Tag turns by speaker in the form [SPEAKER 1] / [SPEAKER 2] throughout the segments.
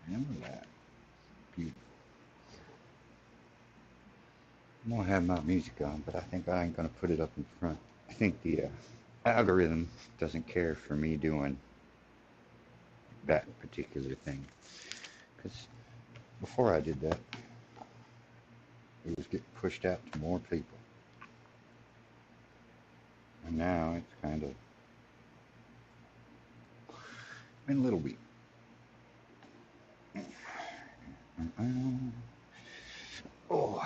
[SPEAKER 1] Remember that. Beautiful. I'm gonna have my music on, but I think I ain't gonna put it up in front. I think the algorithm doesn't care for me doing that particular thing. Because before I did that, it was getting pushed out to more people. And now it's kind of been a little weak. Oh,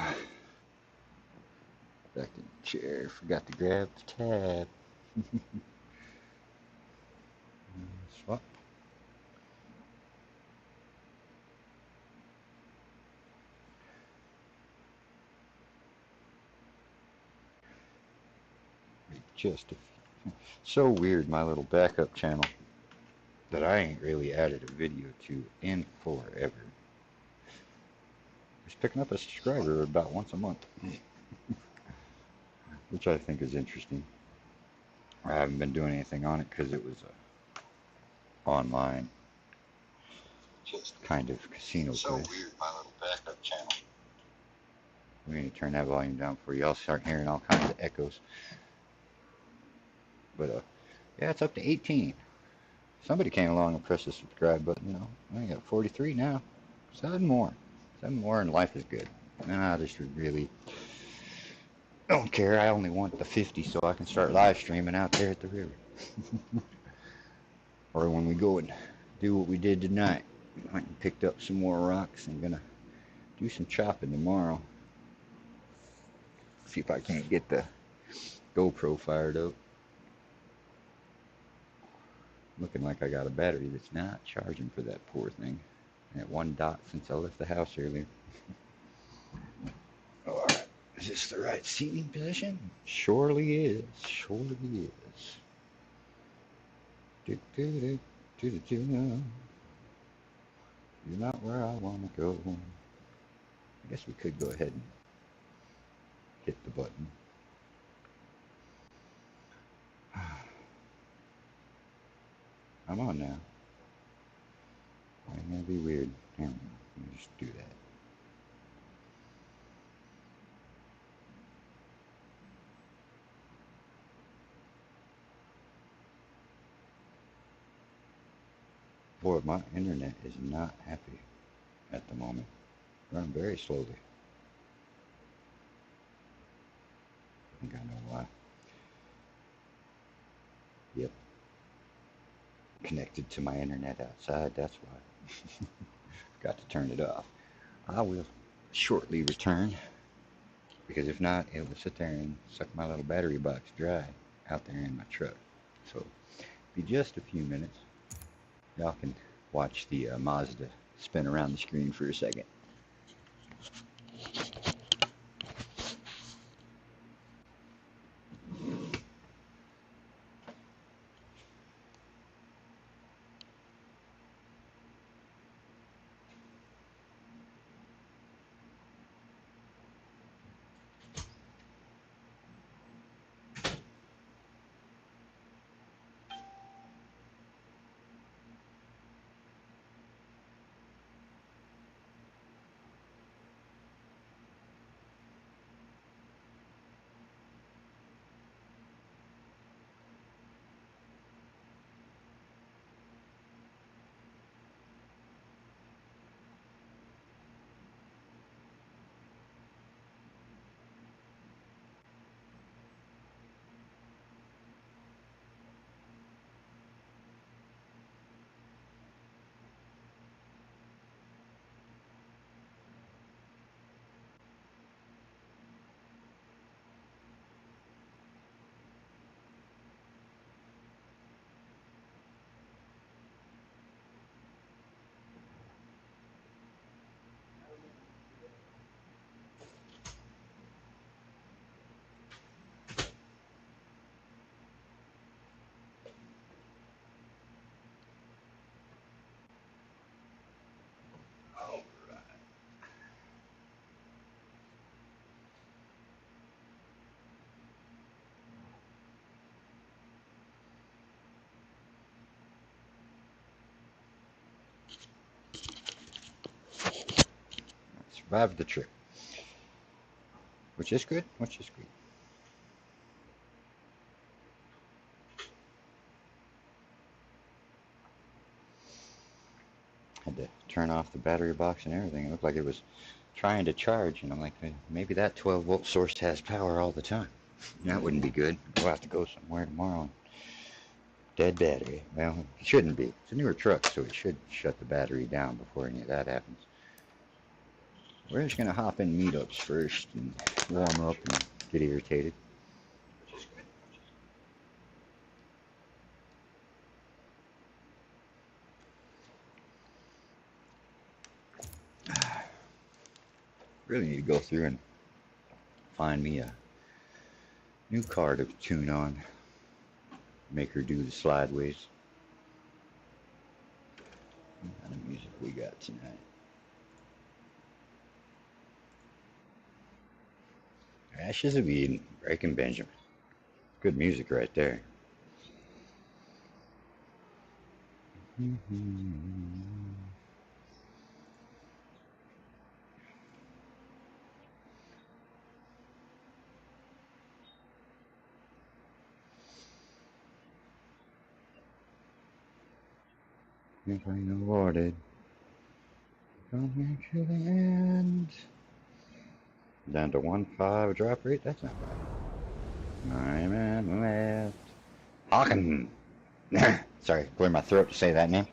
[SPEAKER 1] back in the chair. Forgot to grab the tab. Swap. Just so weird, my little backup channel that I ain't really added a video to in forever. It's picking up a subscriber about once a month, which I think is interesting. I haven't been doing anything on it because it was online, just kind of casino
[SPEAKER 2] So
[SPEAKER 1] place.
[SPEAKER 2] weird, my little backup channel.
[SPEAKER 1] We need to turn that volume down for you. I'll start hearing all kinds of echoes. But yeah, it's up to 18. Somebody came along and pressed the subscribe button. You know, I got 43 now. 7 more, and life is good. I just really don't care. I only want the 50 so I can start live streaming out there at the river. Or when we go and do what we did tonight. Went and picked up some more rocks and gonna do some chopping tomorrow. See if I can't get the GoPro fired up. Looking like I got a battery that's not charging for that poor thing. At 1 dot since I left the house earlier. Alright, is this the right seating position? Surely is. Surely is. You're not where I want to go. I guess we could go ahead and hit the button. I'm on now. It may be weird. Let me just do that. Boy, my internet is not happy at the moment. Running very slowly. I think I know why. Yep. Connected to my internet outside, that's why. Got to turn it off. I will shortly return, because if not, it will sit there and suck my little battery box dry out there in my truck. So, be just a few minutes. Y'all can watch the Mazda spin around the screen for a second. survived the trip, which is good. Which is good. Had to turn off the battery box and everything. It looked like it was trying to charge, and I'm like, maybe that 12-volt source has power all the time. That wouldn't be good. We'll have to go somewhere tomorrow. Dead battery. Well, it shouldn't be. It's a newer truck, so it should shut the battery down before any of that happens. We're just gonna hop in meetups first and warm up and get irritated. Really need to go through and find me a new car to tune on. Make her do the slideways. What kind of music we got tonight? Ashes of Eden, Breaking Benjamin. Good music right there. If I awarded, coming to the end. Down to 1.5 drop rate. That's not bad. I'm at left. Hawken. Sorry, clear my throat to say that name.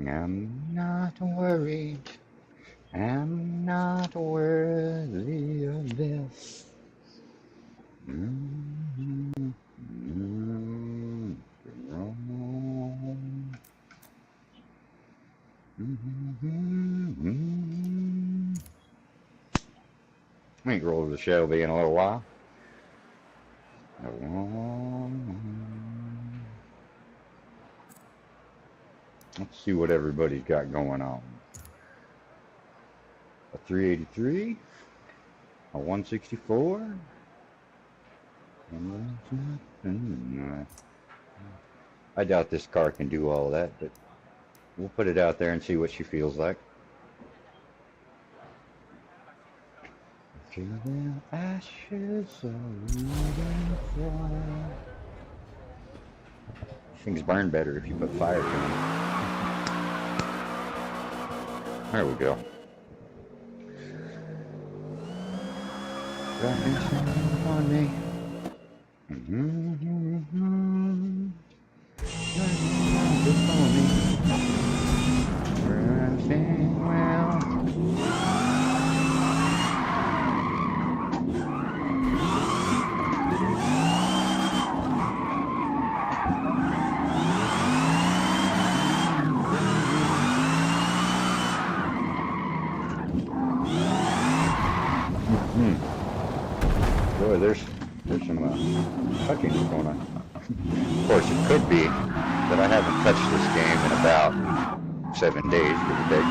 [SPEAKER 1] I'm not worried. I'm not worthy of this. I ain't rolled the Shelby in a little while. Let's see what everybody's got going on. A 383, a 164. I doubt this car can do all that, but we'll put it out there and see what she feels like. To the ashes of things burn better if you put fire to them. There we go. On me. Boy, there's some touching going on. Of course, it could be that I haven't touched this game in about 7 days, give or take.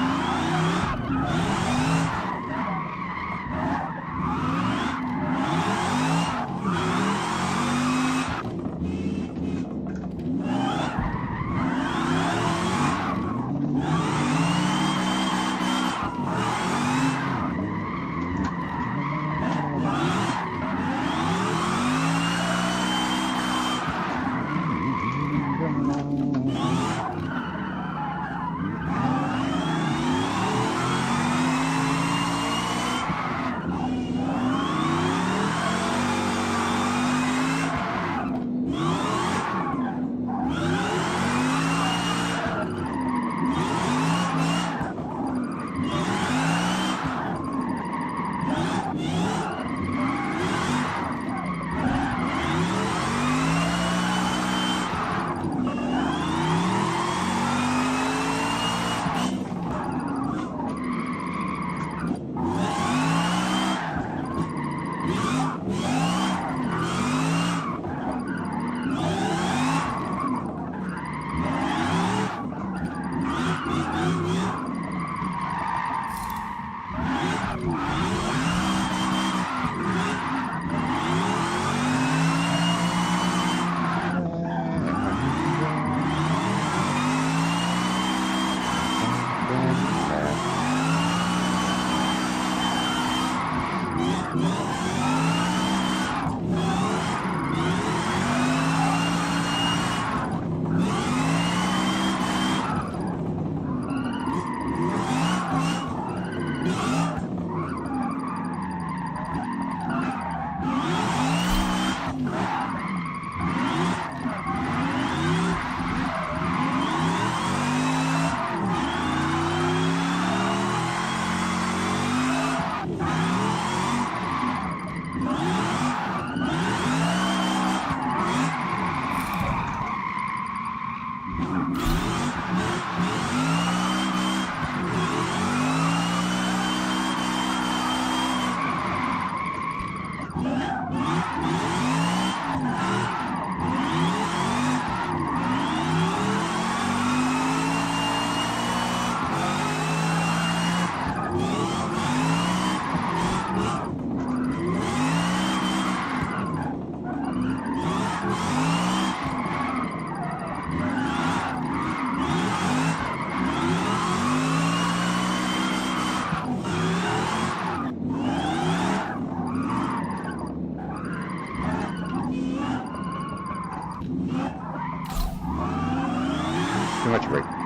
[SPEAKER 1] clutch brake.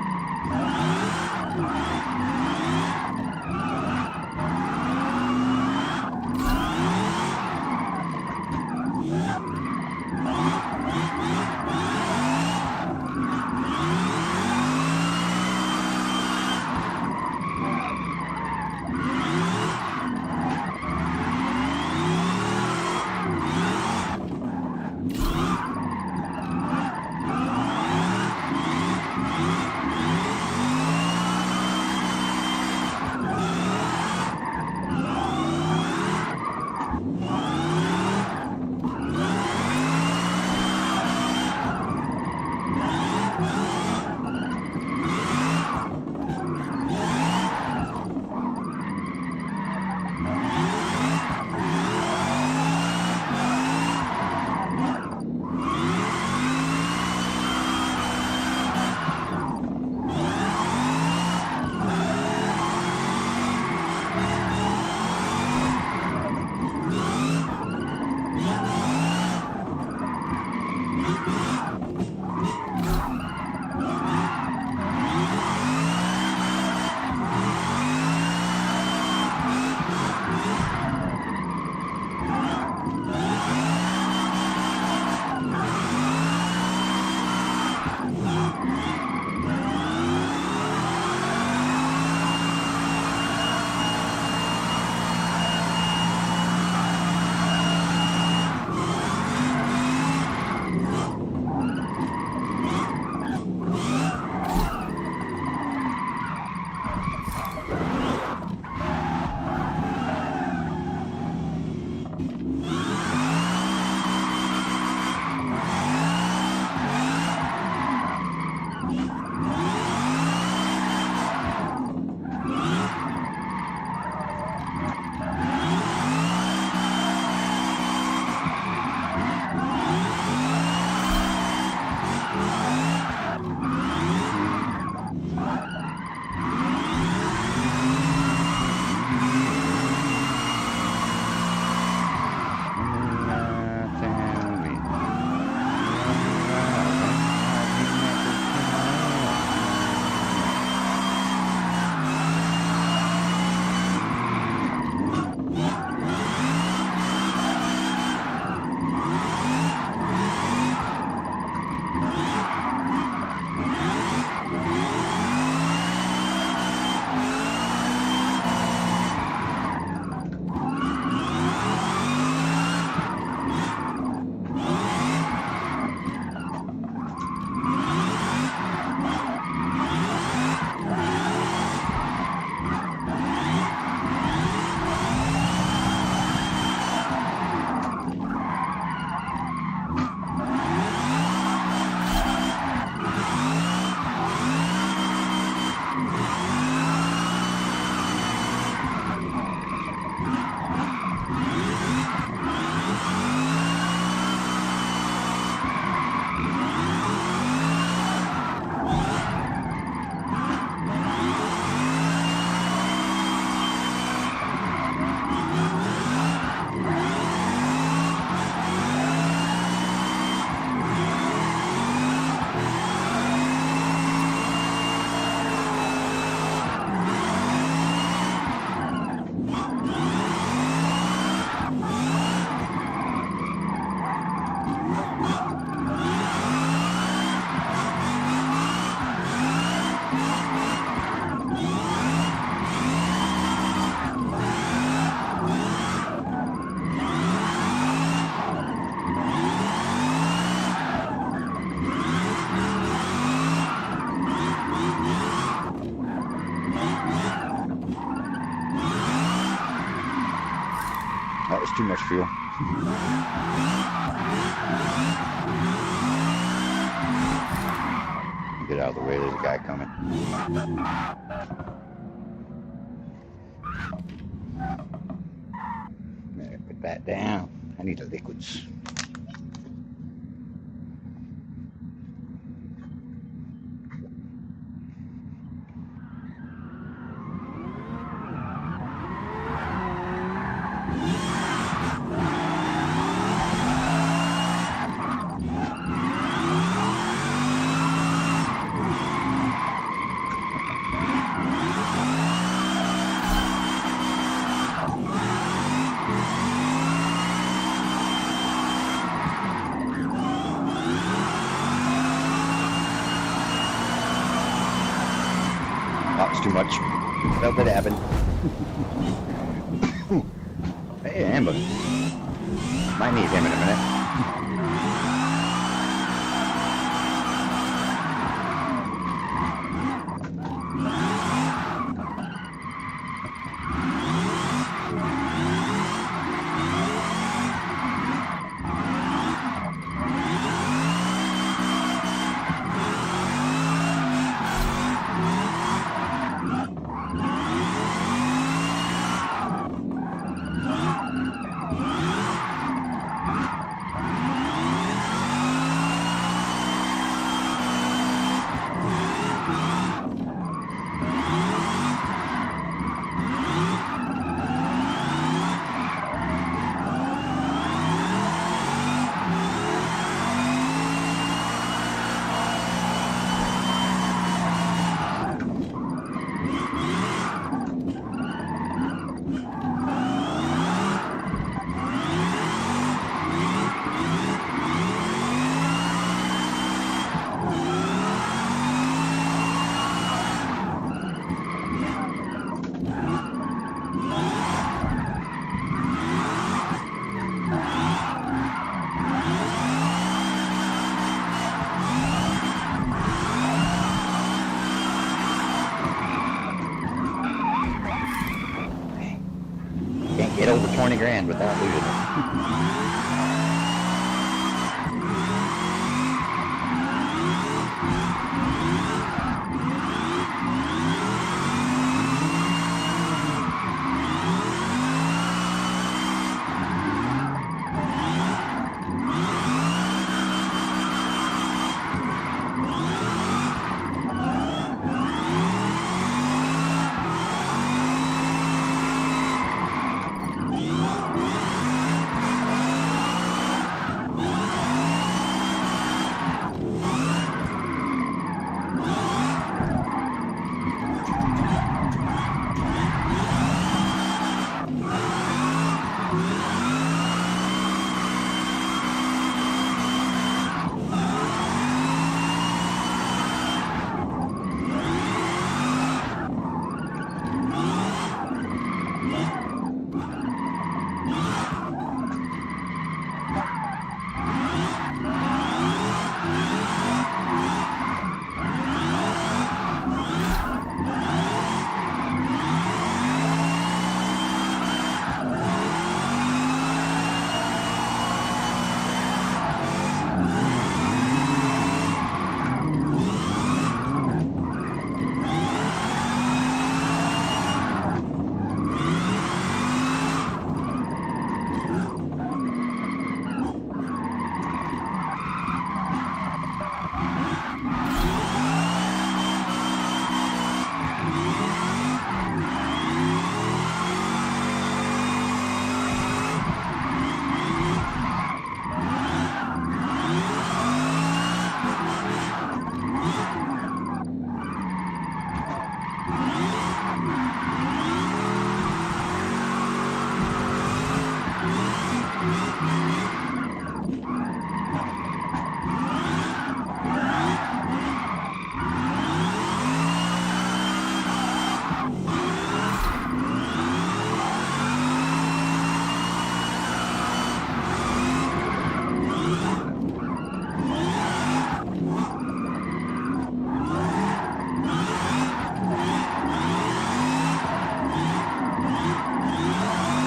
[SPEAKER 1] That was too much fuel. Get out of the way, there's a guy coming. Put that down. I need the liquids. That's too much. Felt it happen. Hey, ambulance. Might need him in a minute. Get over 20 grand without losing it.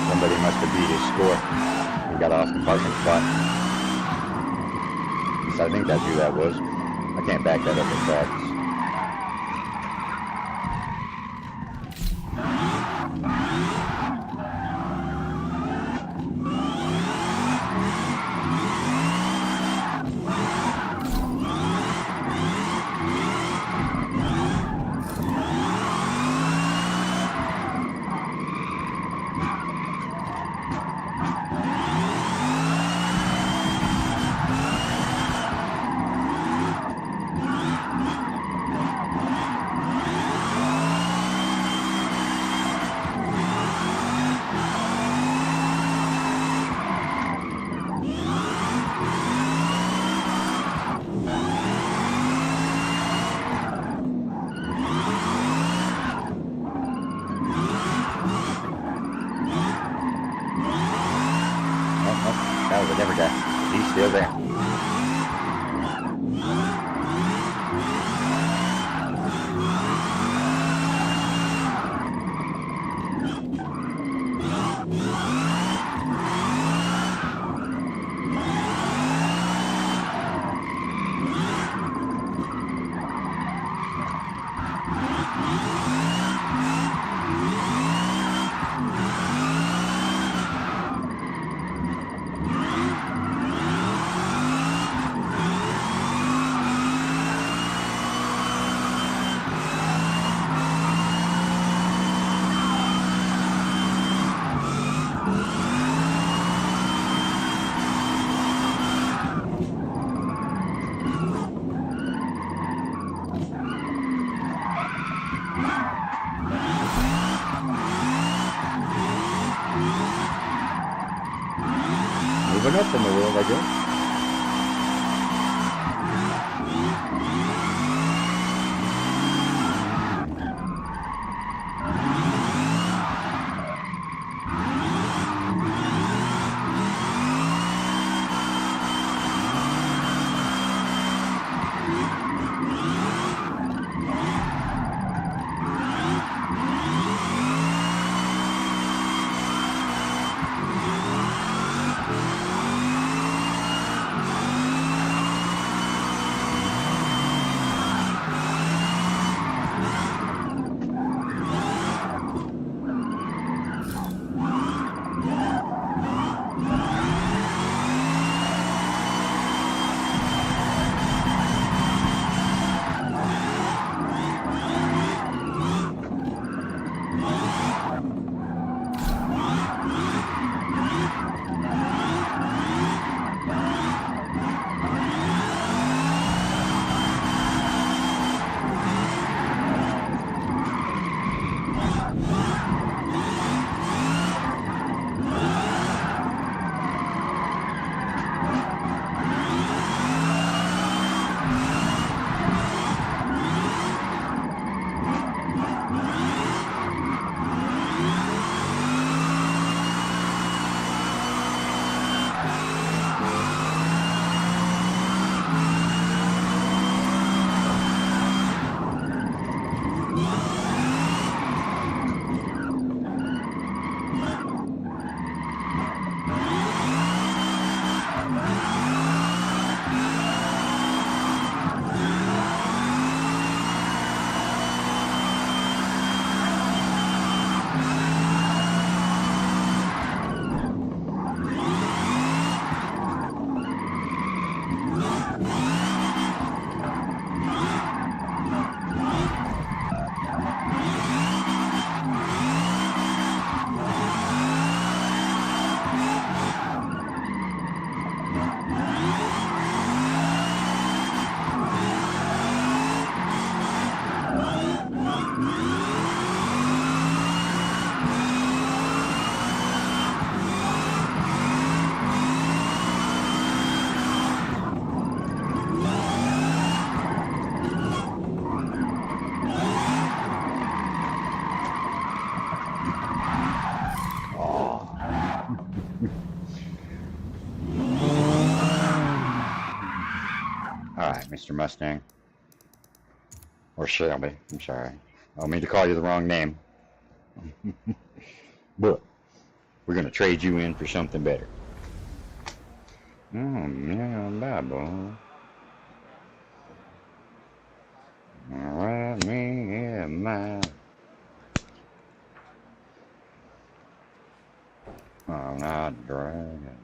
[SPEAKER 1] Somebody must have beat his score. He got off the parking spot. So I think that's who that was. I can't back that up with facts. No, we never got. He's still there. Moving up in the world, I guess. Alright, Mr. Mustang. Or Shelby, I'm sorry. I don't mean to call you the wrong name. But we're going to trade you in for something better. Oh, yeah, Bible. Alright, me, yeah, my. I'm not dragging.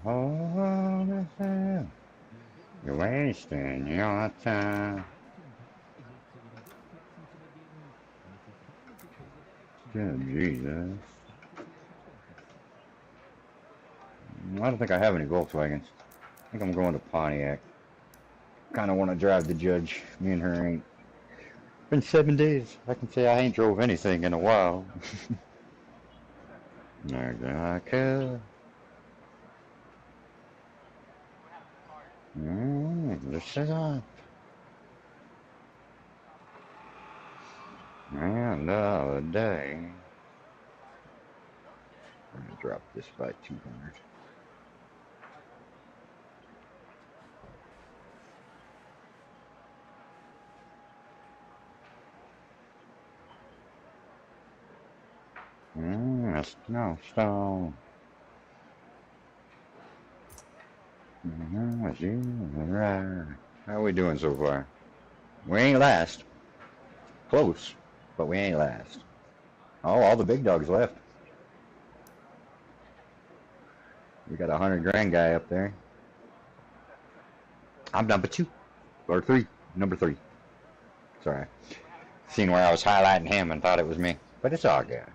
[SPEAKER 1] Oh, the hell. You're wasting your time. Good Jesus. I don't think I have any Volkswagens. I think I'm going to Pontiac. Kind of want to drive the Judge. Me and her ain't. Been 7 days. I can say I ain't drove anything in a while. I could. This is up. And the other day. I'm going to drop this by 200. a snowstorm. How are we doing so far? We ain't last. Close, but we ain't last. Oh, all the big dogs left. We got a 100 grand guy up there. I'm number 2 or 3. Number 3. Sorry. Seen where I was highlighting him and thought it was me, but it's all good.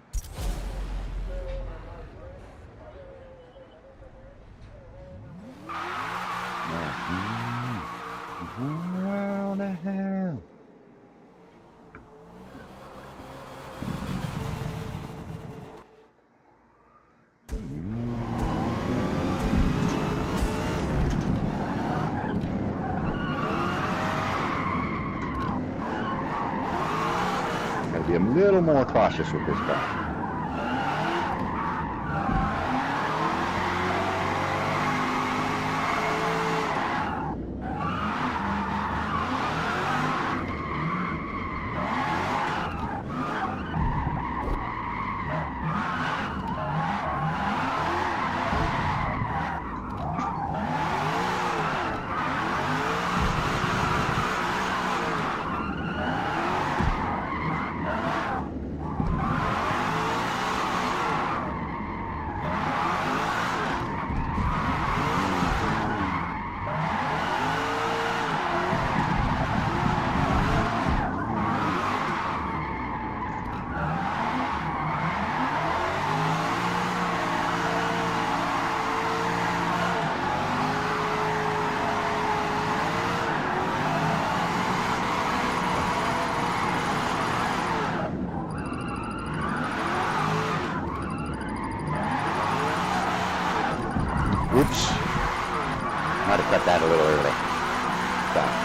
[SPEAKER 1] What the hell? Gotta be a little more cautious with this car. Oops. Might have cut that a little early. So.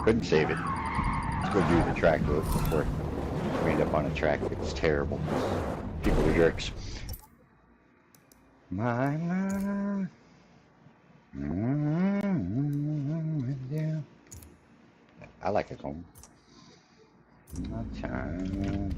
[SPEAKER 1] Couldn't save it. Let's go do the track loop before we end up on a track that's terrible. People are jerks. My. I like it home. My time.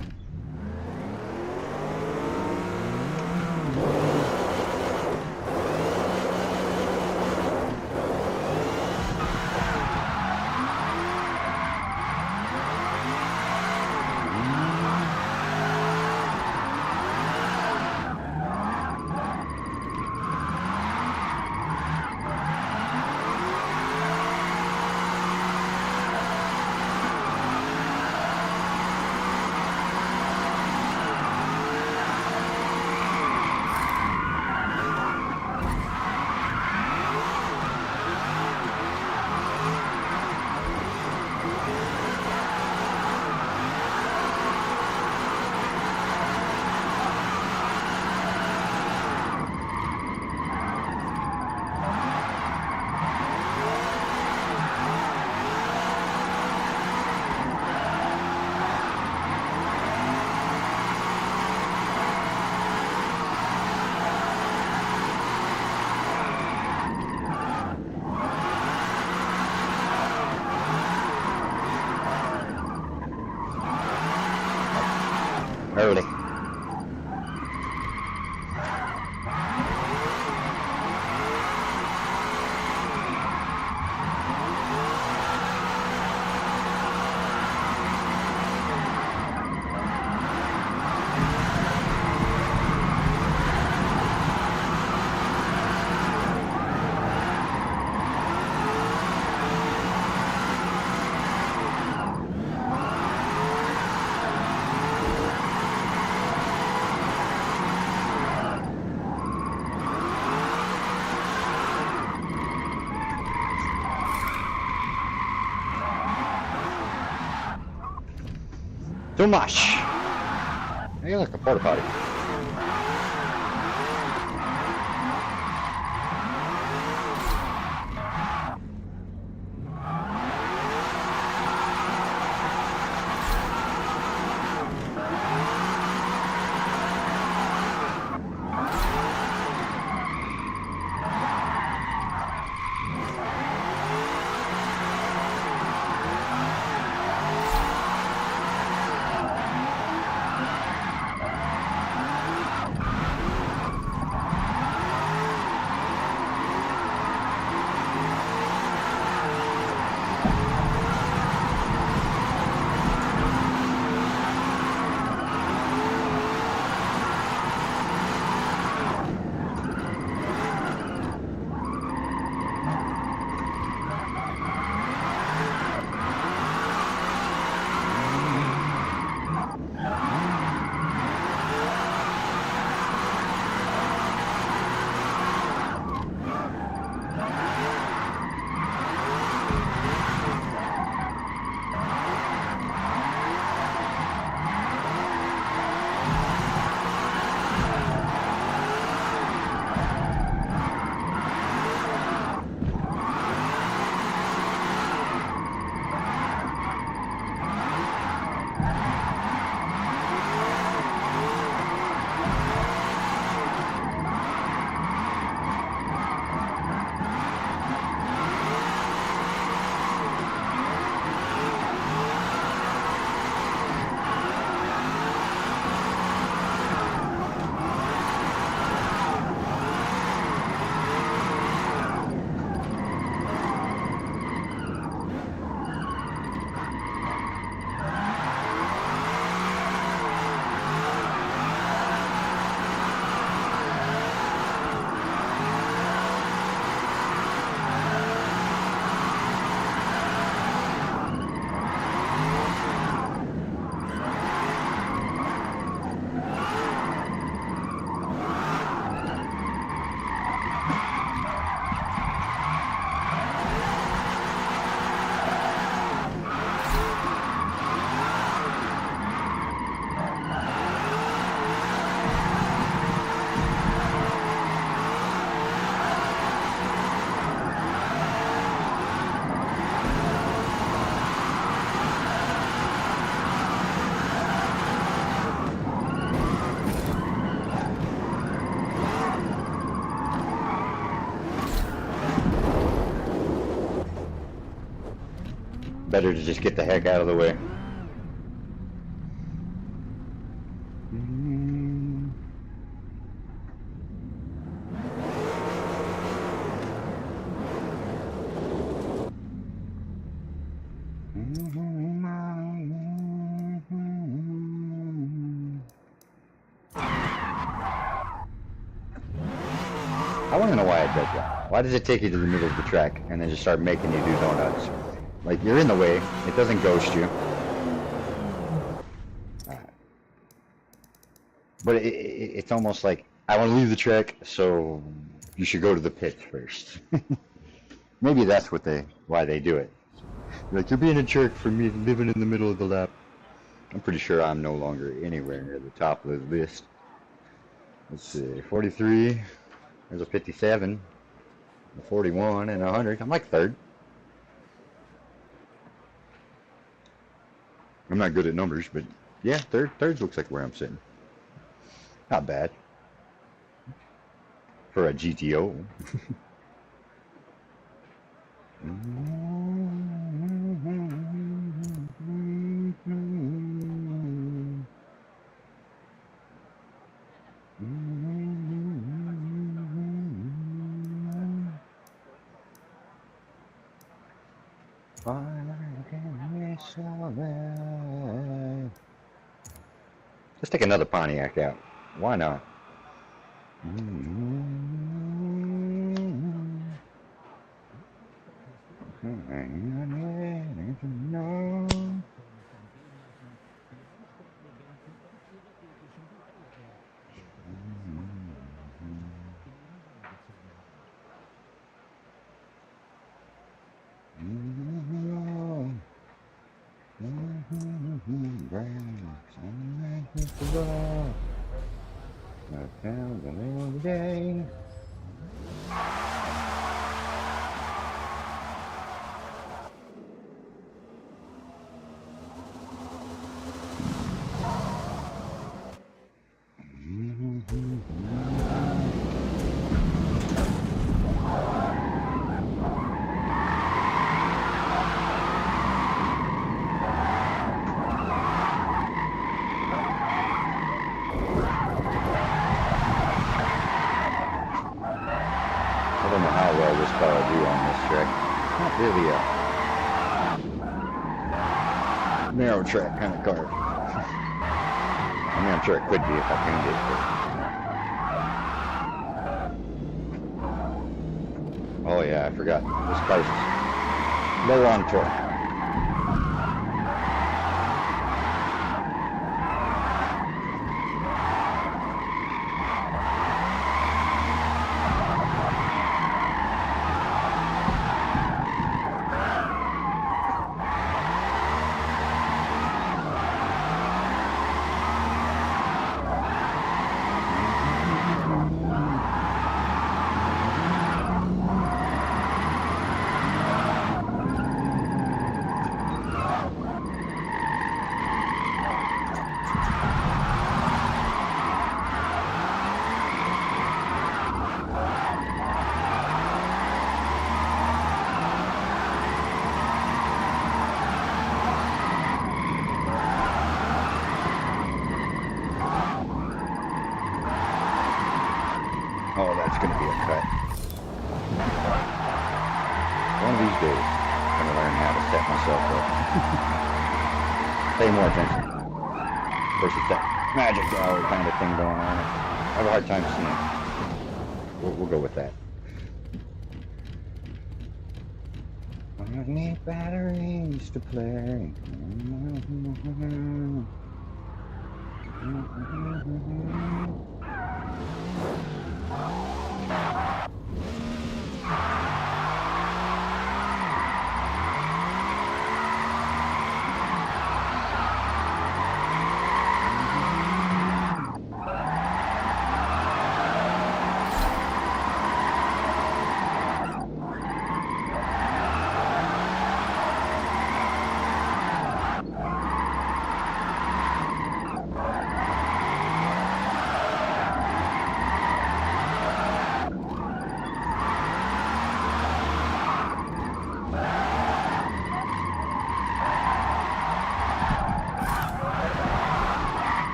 [SPEAKER 1] Early. Too much. Hey, look, a porta potty. better to just get the heck out of the way. I want to know why it does that. Why does it take you to the middle of the track and then just start making you do donuts? Like, you're in the way, it doesn't ghost you. But it's almost like, I want to leave the track, so you should go to the pit first. Maybe that's why they do it. Like, you're being a jerk for me living in the middle of the lap. I'm pretty sure I'm no longer anywhere near the top of the list. Let's see, 43. There's a 57, a 41, and a 100. I'm like third. I'm not good at numbers, but yeah, third looks like where I'm sitting. Not bad for a GTO. Let's take another Pontiac out. Why not? I don't know how well this car will do on this track. It's not really a narrow track kind of car. I mean, I'm sure it could be if I tuned it. But... oh yeah, I forgot. This car's low on torque. Oh, that's going to be a cut. One of these days, I'm going to learn how to set myself up. Pay more attention. Of course, it's that magic hour kind of thing going on. I have a hard time seeing it. We'll go with that. I need batteries to play.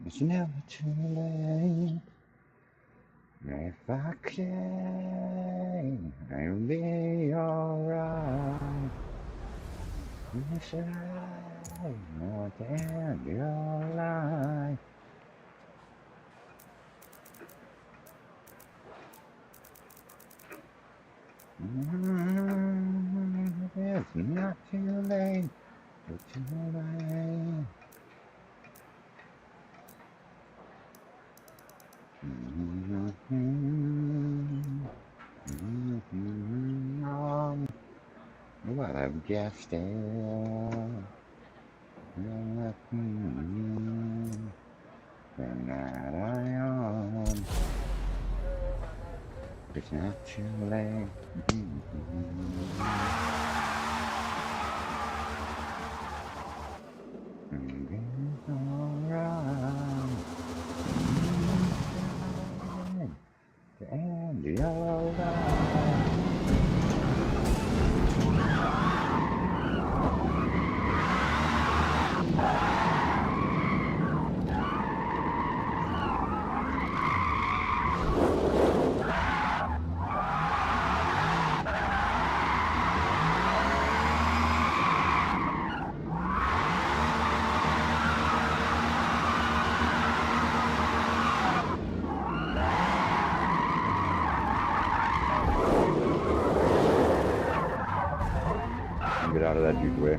[SPEAKER 1] It's never too late. If I can, I'll be alright. Yes, I want to end your life. It's not too late. It's too late. Well, I've guessed it. And that I am. It's not too late. It's alright. To end your life. Get out of that dude's way.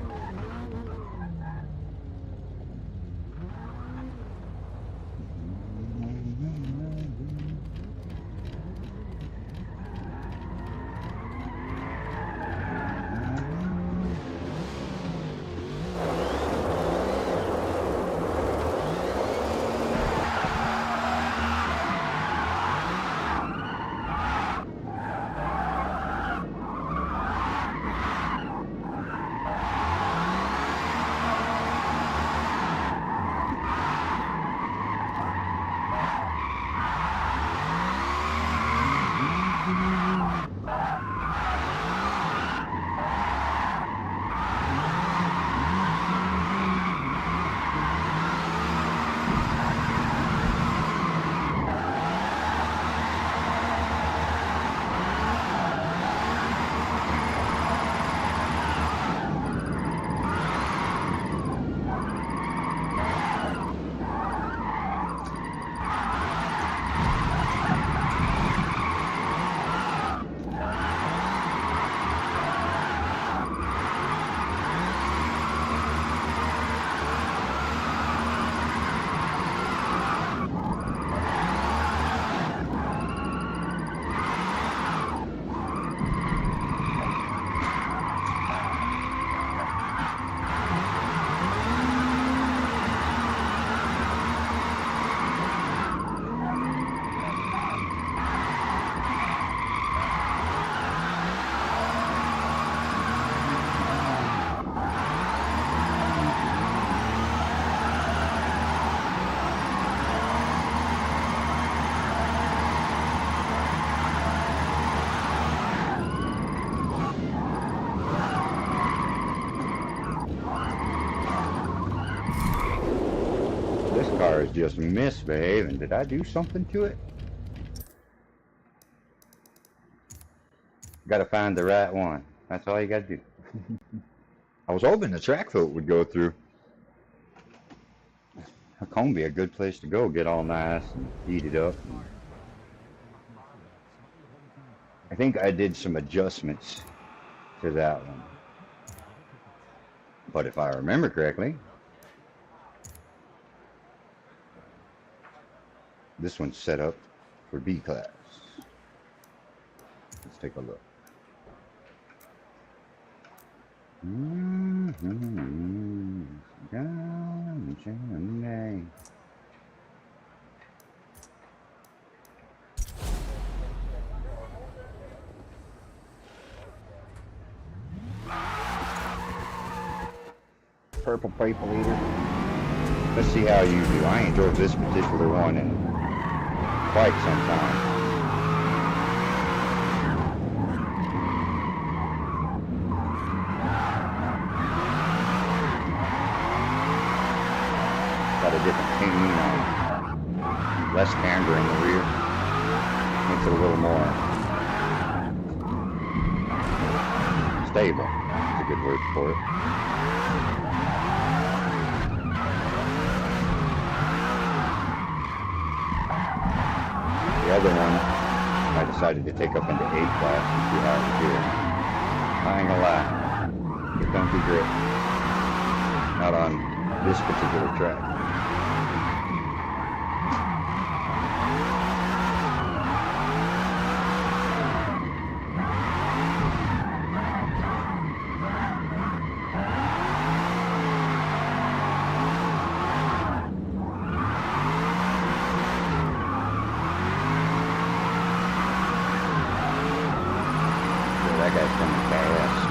[SPEAKER 1] This car is just misbehaving. Did I do something to it? Got to find the right one. That's all you got to do. I was hoping the track filter would go through. Home be a good place to go, get all nice and heat it up. I think I did some adjustments to that one. But if I remember correctly, this one's set up for B class. Let's take a look. Purple people eater. Let's see how you do. I ain't drove this particular one in quite some time. got a different painting on, less camber in the rear, makes it a little more stable. That's a good word for it. The other one I decided to take up into A class and see how it was doing. I ain't gonna lie, it don't be great. Not on this particular track. That guy's coming fast.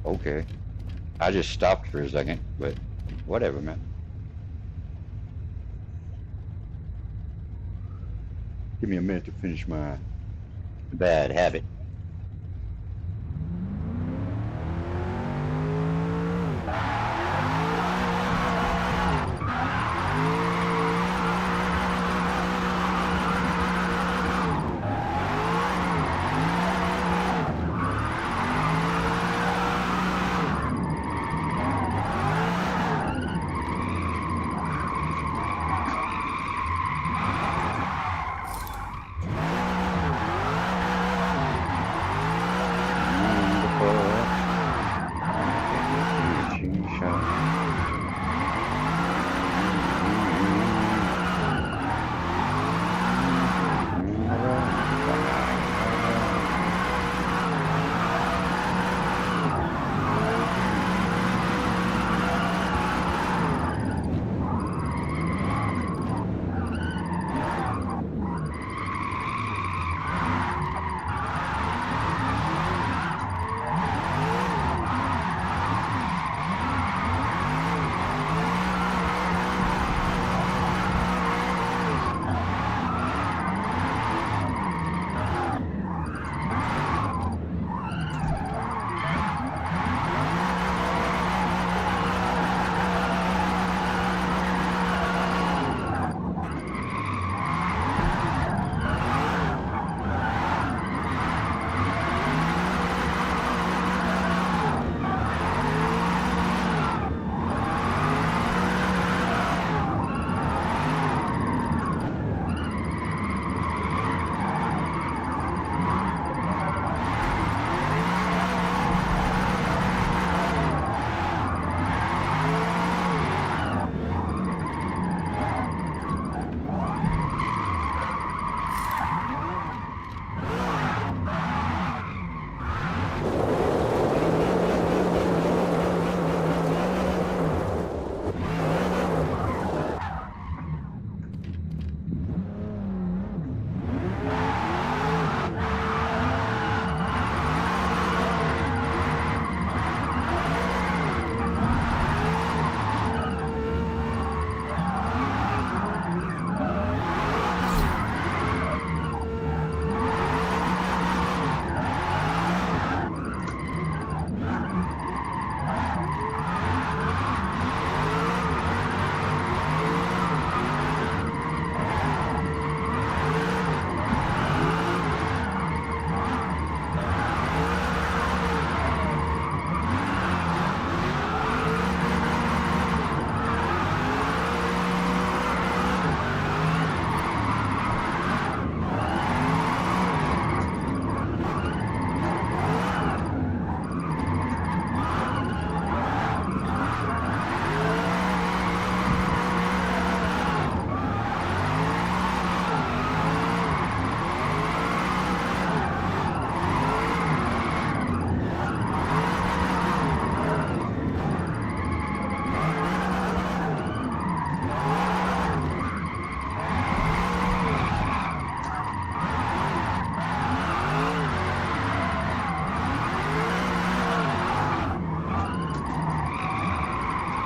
[SPEAKER 1] Okay. I just stopped for a second, but whatever, man. Give me a minute to finish my bad habit.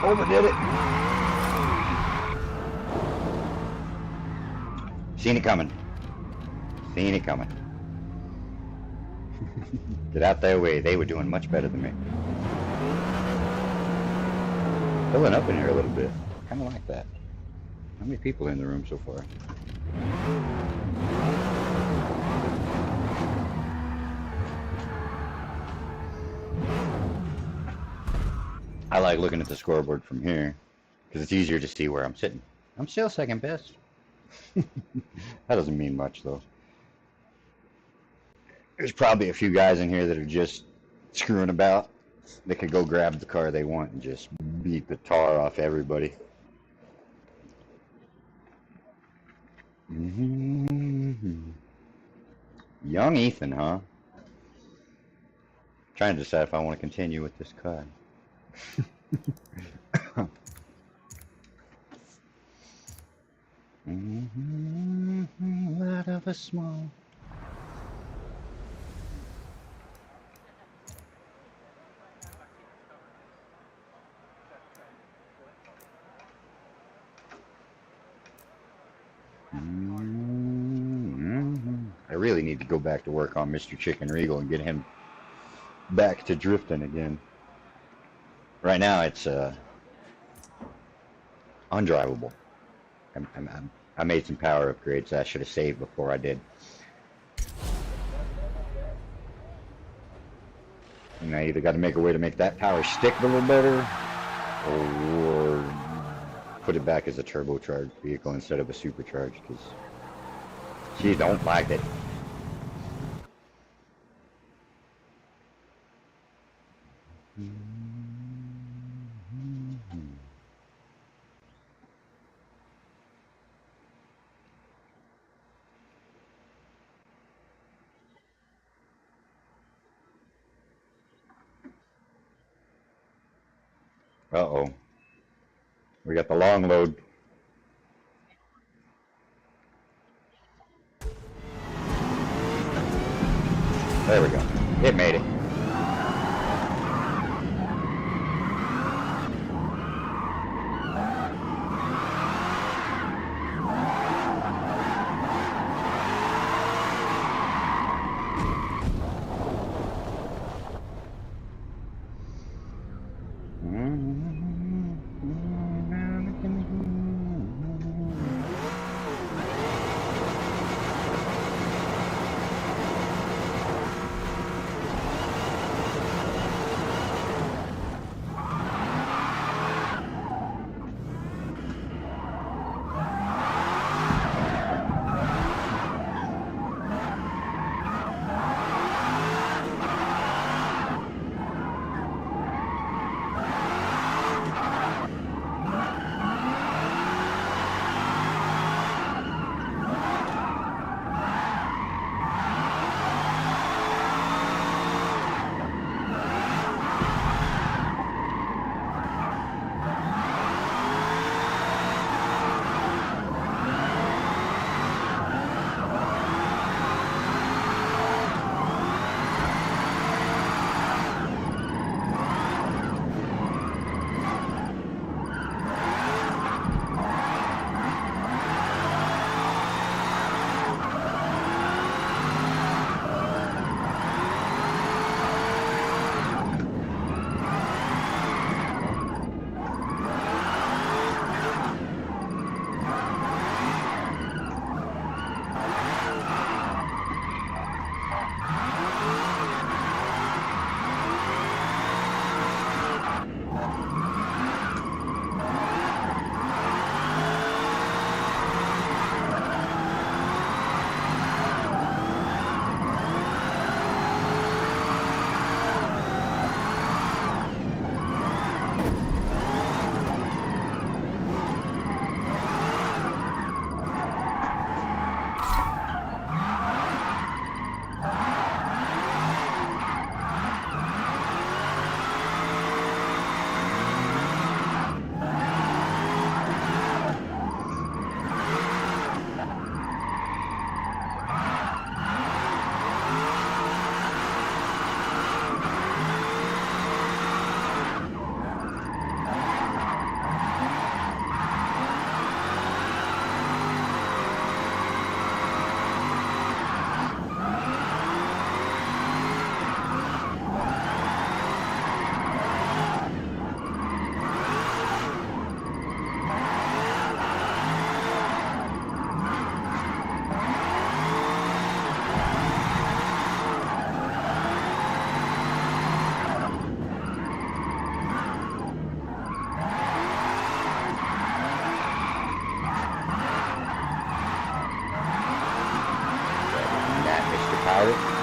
[SPEAKER 1] Overdid it. Seen it coming. Seen it coming. Get out their way. They were doing much better than me. Filling up in here a little bit. Kind of like that. How many people in the room so far? I like looking at the scoreboard from here because it's easier to see where I'm sitting. I'm still second best. That doesn't mean much though. There's probably a few guys in here that are just screwing about. They could go grab the car they want and just beat the tar off everybody. Young Ethan, huh? Trying to decide if I want to continue with this car. Out of a small. I really need to go back to work on Mr. Chicken Regal and get him back to drifting again. Right now it's undrivable. I made some power upgrades I should have saved before I did. And I either got to make a way to make that power stick a little better, or put it back as a turbocharged vehicle instead of a supercharged, because she don't like it. Uh-oh. We got the long load. There we go. It made it. about it.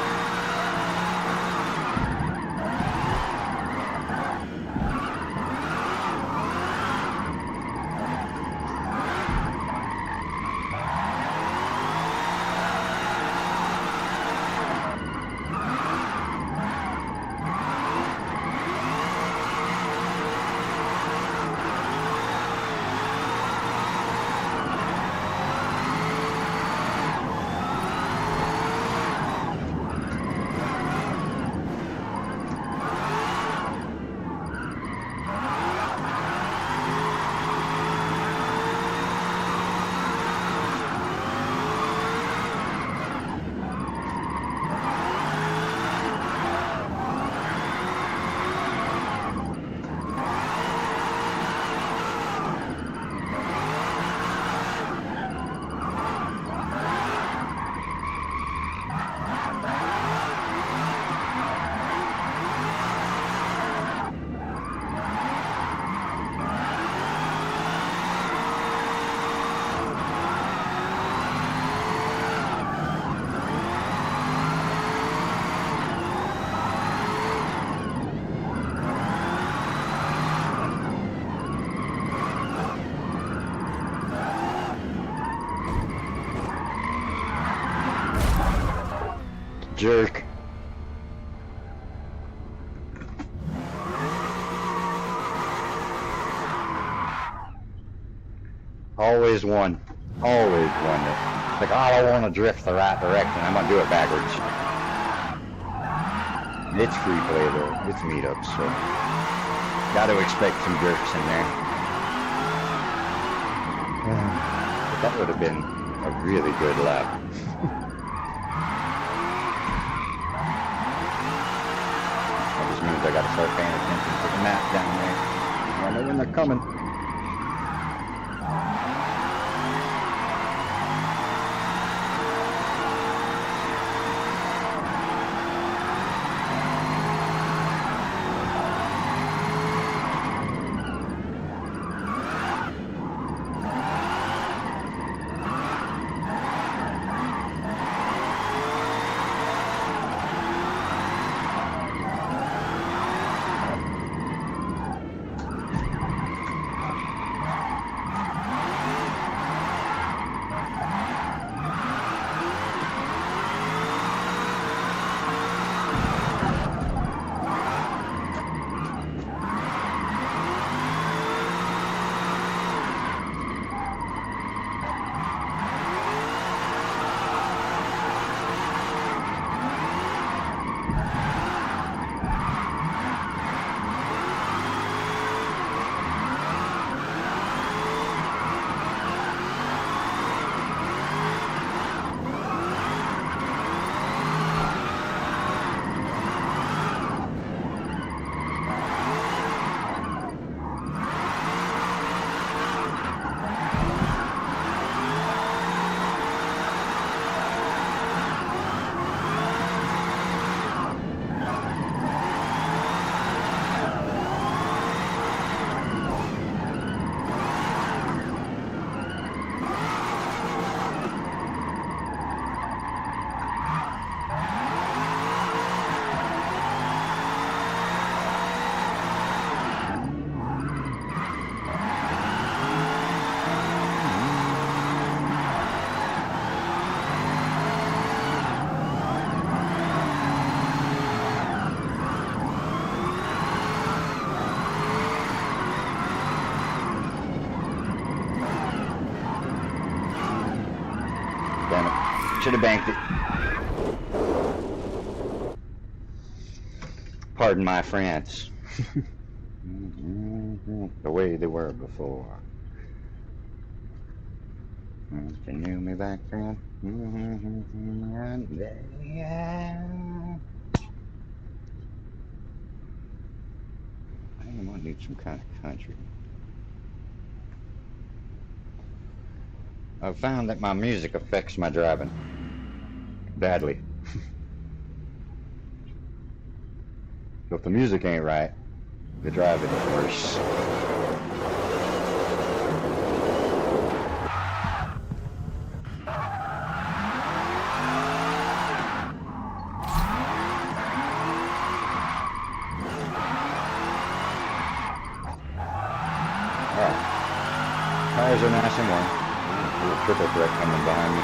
[SPEAKER 1] Jerk. Always one. Always one. Like, oh, I want to drift the right direction. I'm going to do it backwards. It's free play though. It's meetups, so got to expect some jerks in there. But that would have been a really good lap. I gotta start paying attention to the map down there. I know when they're coming. Should have banked it. Pardon my France. The way they were before. Can you me back then? I think I'm gonna need some kind of country. I've found that my music affects my driving badly. So if the music ain't right, the driving is worse. triple threat coming behind me.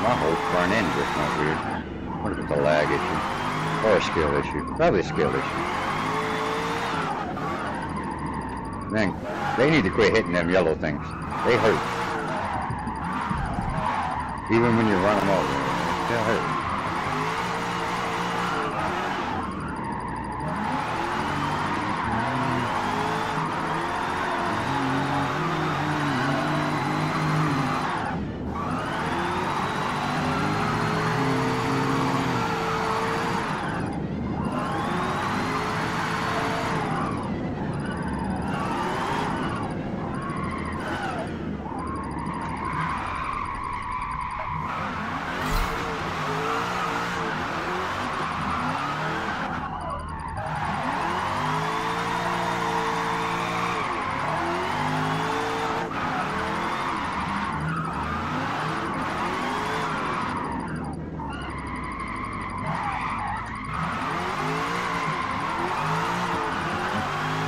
[SPEAKER 1] My whole front end just went weird. I wonder if it's a lag issue or a skill issue. Probably a skill issue. Man, they need to quit hitting them yellow things. They hurt. Even when you run them over, they still hurt.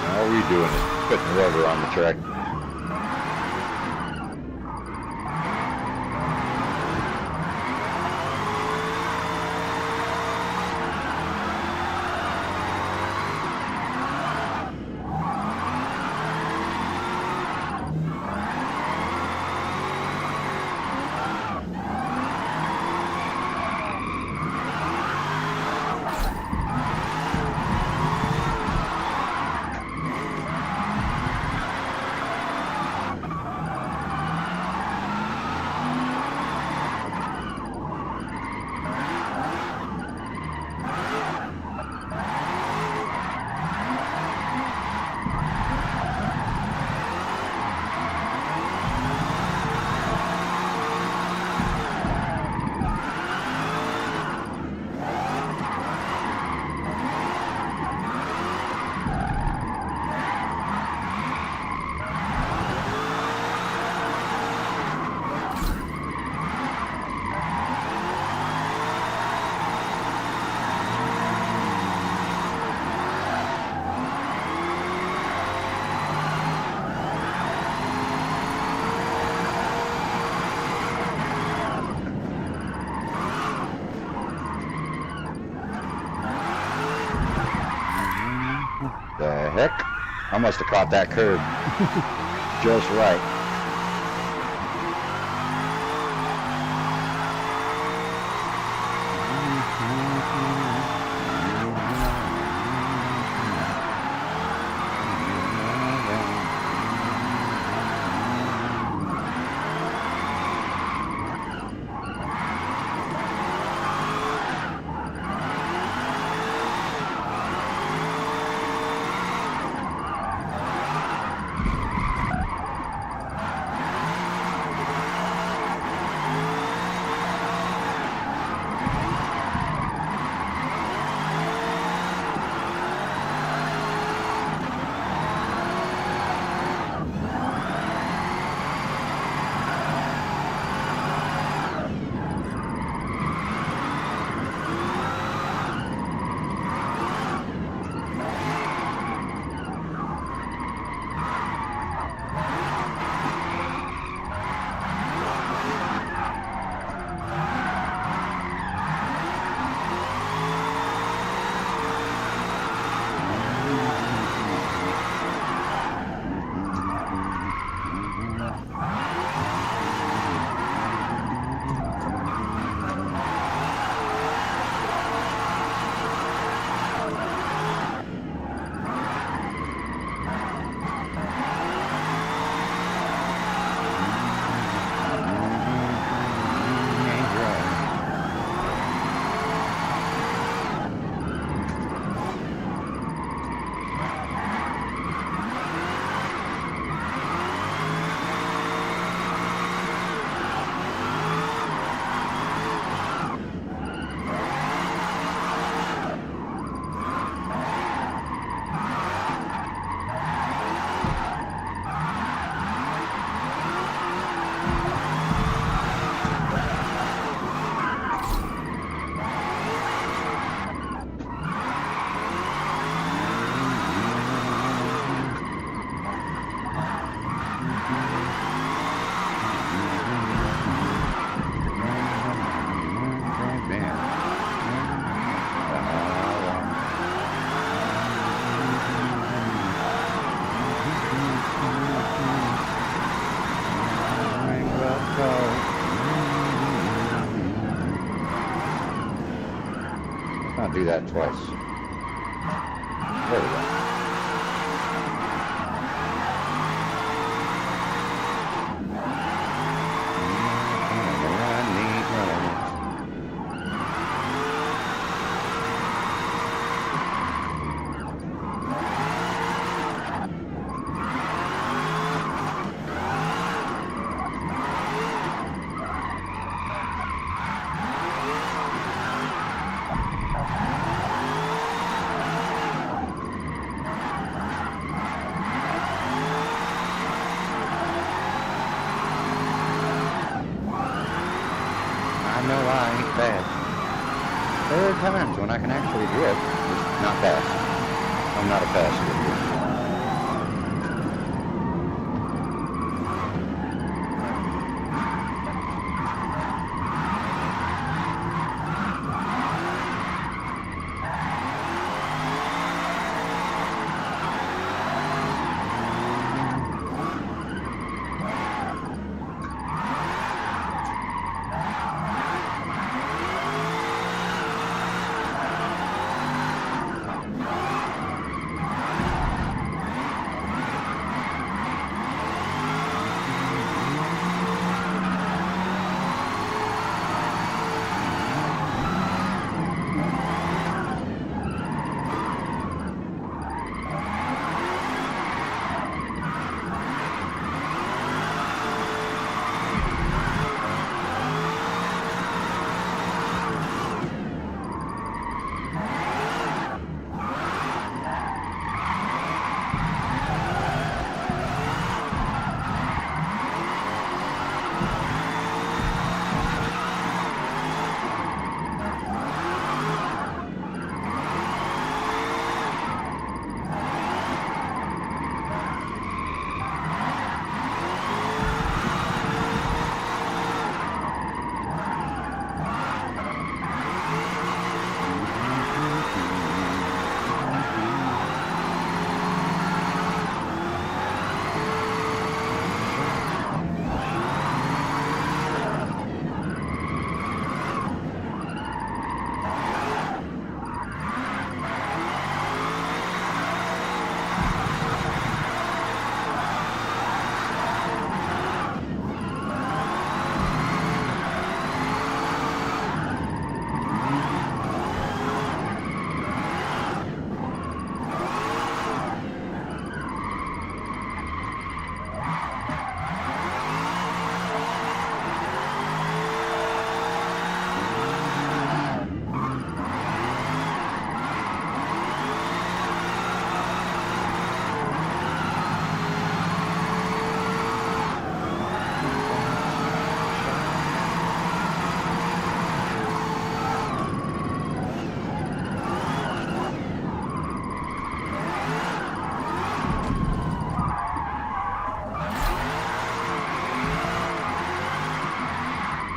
[SPEAKER 1] All we doing is putting rubber on the track. The heck? I must have caught that curb just right. do that twice. There we go. No, I ain't fast. There are times when I can actually drift, just not fast. I'm not a fast drifter.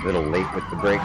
[SPEAKER 1] A little late with the brake.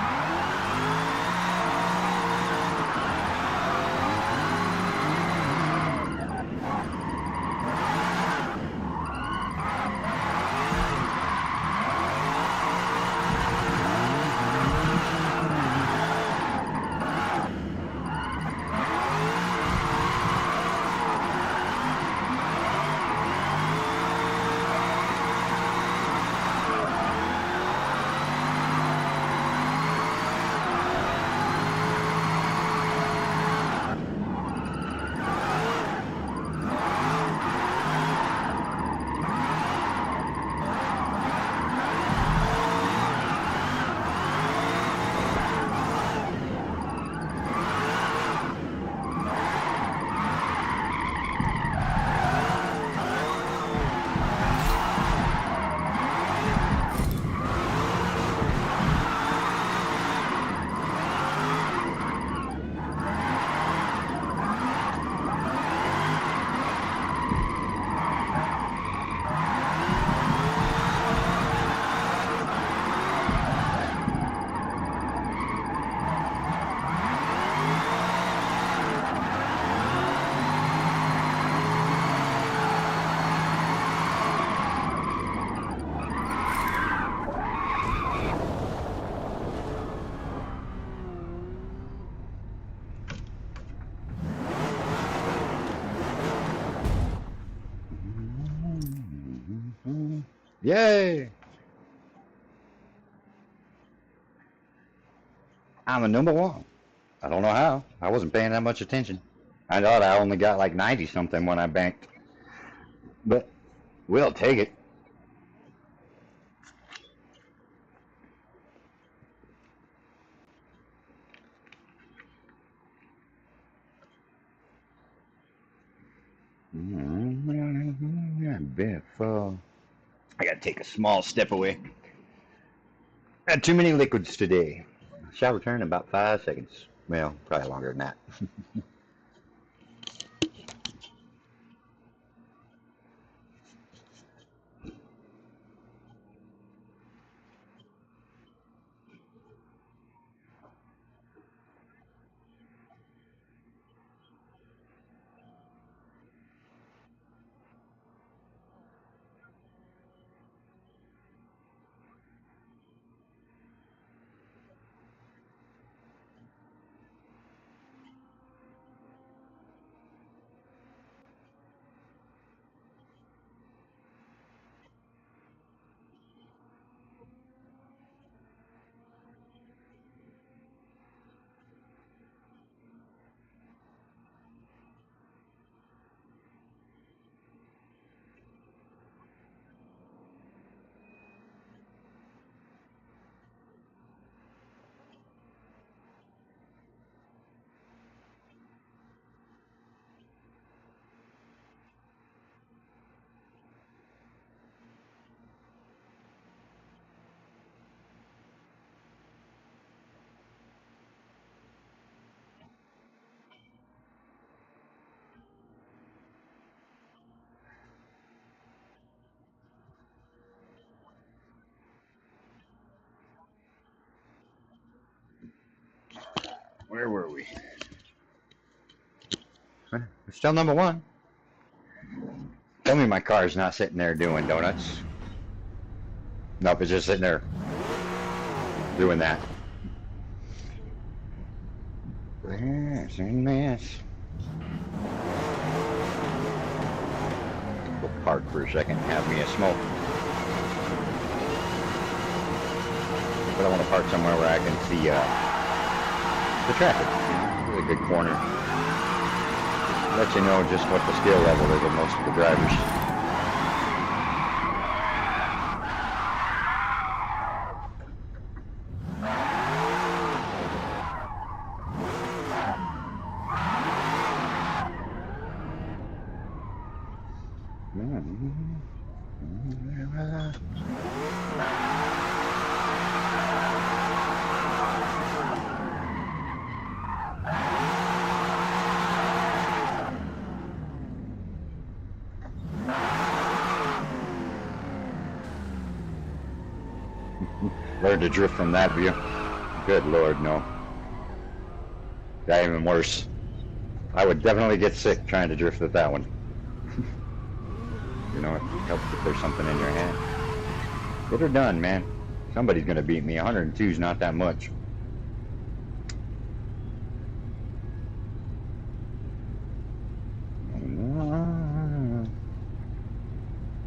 [SPEAKER 1] Yay! I'm a number one. I don't know how. I wasn't paying that much attention. I thought I only got like 90 something when I banked. But we'll take it. Biff, I gotta take a small step away. Had too many liquids today. Shall return in about 5 seconds. Well, probably longer than that. Where were we? We're still number one. Tell me my car's not sitting there doing donuts. Nope, it's just sitting there doing that. It's a mess. Go park for a second and have me a smoke. But I want to park somewhere where I can see the traffic. Really good corner. Let you know just what the skill level is of most of the drivers. Learn to drift from that view. Good Lord, no. Got even worse. I would definitely get sick trying to drift with that one. You know, it helps if there's something in your hand. Get her done, man. Somebody's gonna beat me. 102 is not that much.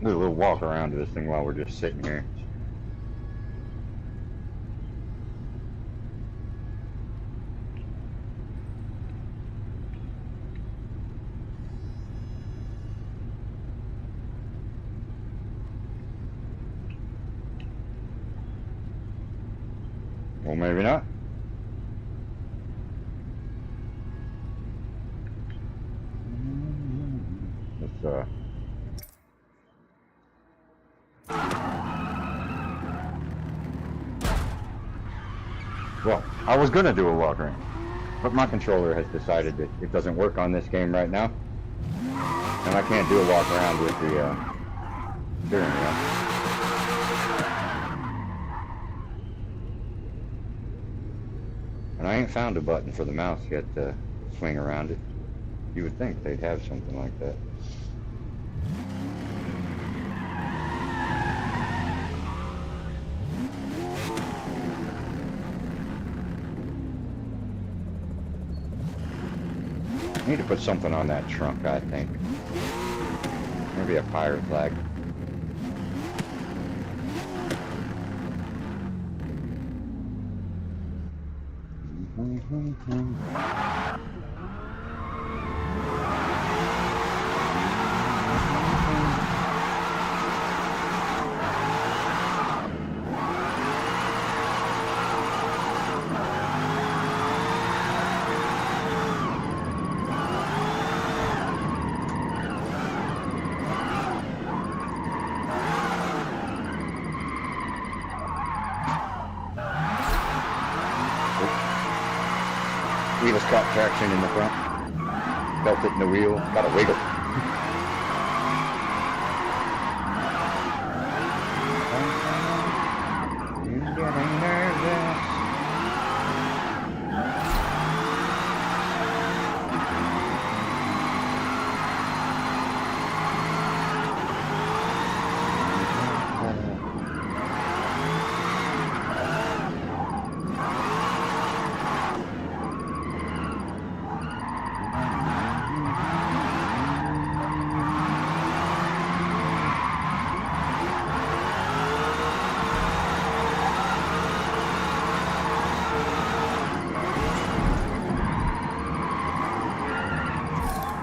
[SPEAKER 1] Do a little walk around to this thing while we're just sitting here. Well, maybe not. Let's well, I was gonna do a walk around, but my controller has decided that it doesn't work on this game right now, and I can't do a walk around with the steering wheel. And I ain't found a button for the mouse yet to swing around it. You would think they'd have something like that. I need to put something on that trunk, I think. Maybe a pirate flag. Wheels caught traction in the front. Felt it in the wheel. Got a wiggle. You're getting nervous.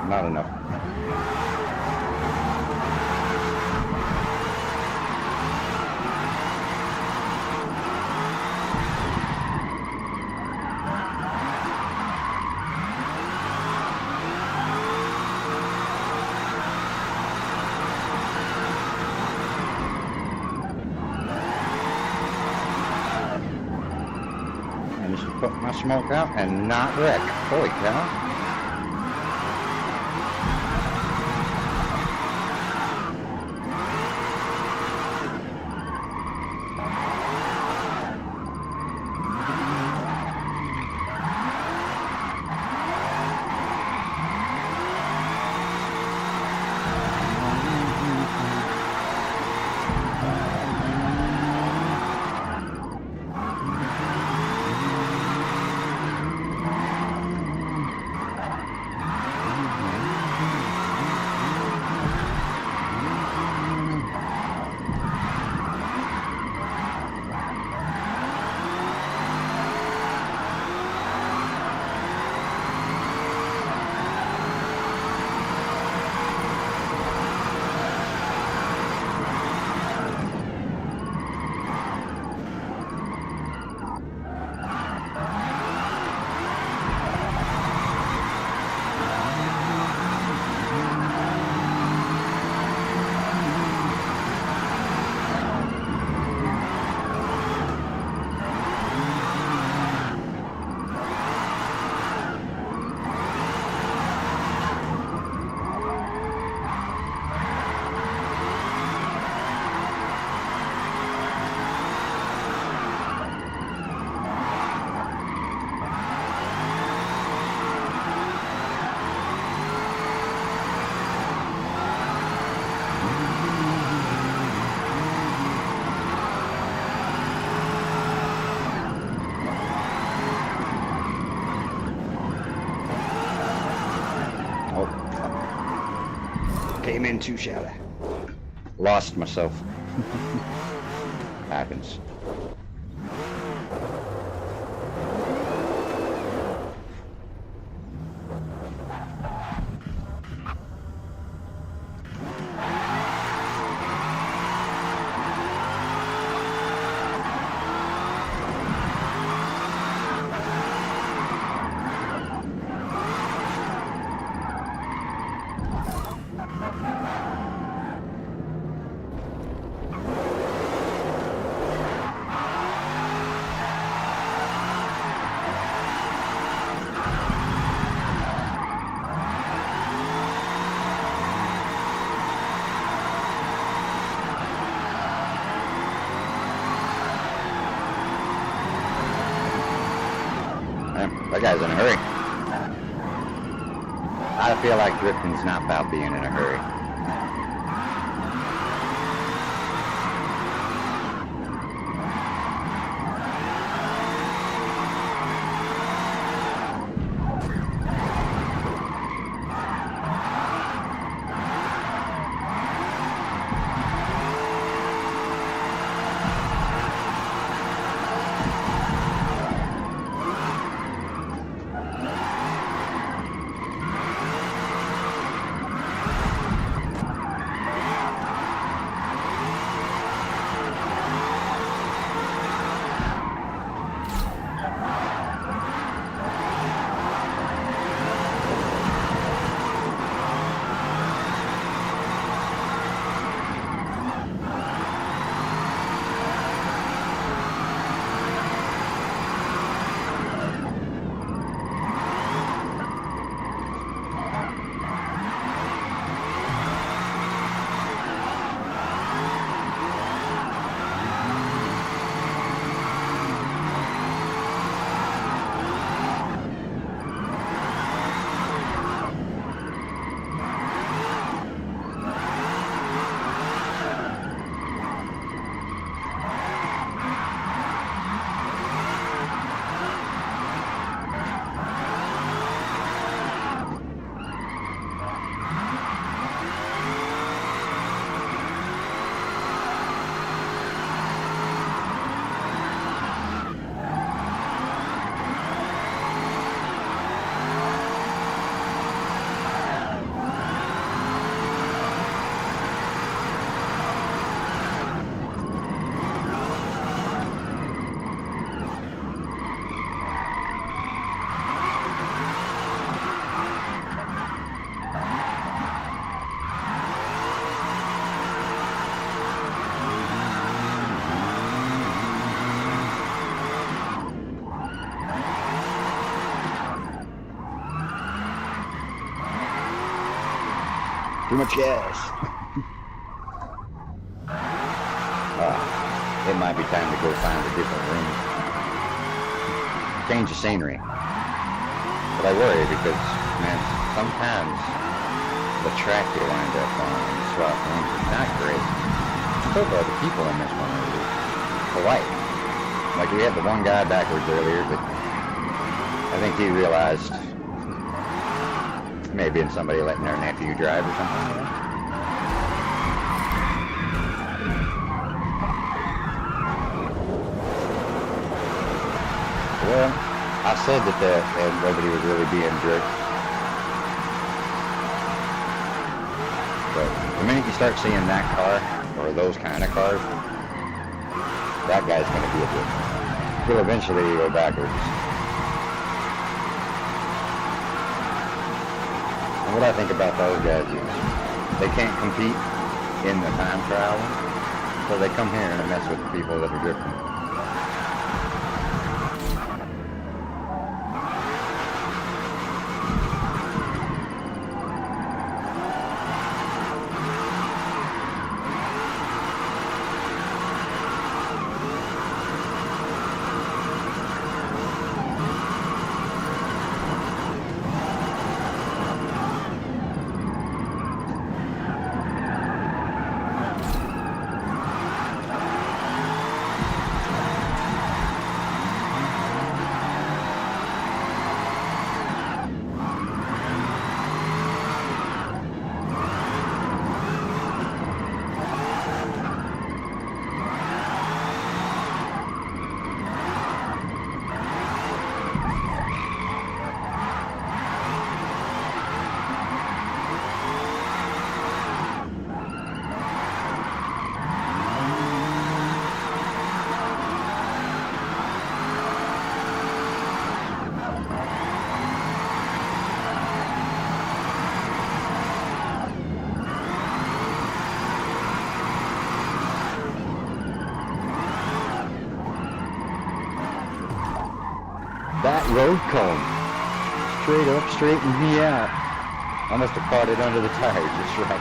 [SPEAKER 1] Not enough. And just put my smoke out and not wreck. Holy cow. Came in too shallow. Lost myself. Happens. That guy's in a hurry. I feel like drifting's not about being in a hurry. Too much gas. It might be time to go find a different room. Change the scenery. But I worry because, man, sometimes the track you wind up on in the swap rooms is not great. Still the other people in this one are polite. Like we had the one guy backwards earlier, but I think he realized maybe in somebody letting their nephew drive or something. Well, I said that nobody was really being jerks. But the minute you start seeing that car, or those kind of cars, that guy's going to be a jerk. He'll eventually go backwards. And what I think about those guys is they can't compete in the time trial, so they come here and mess with the people that are drifting. That road cone straight up straightened me out. I must have caught it under the tire just right.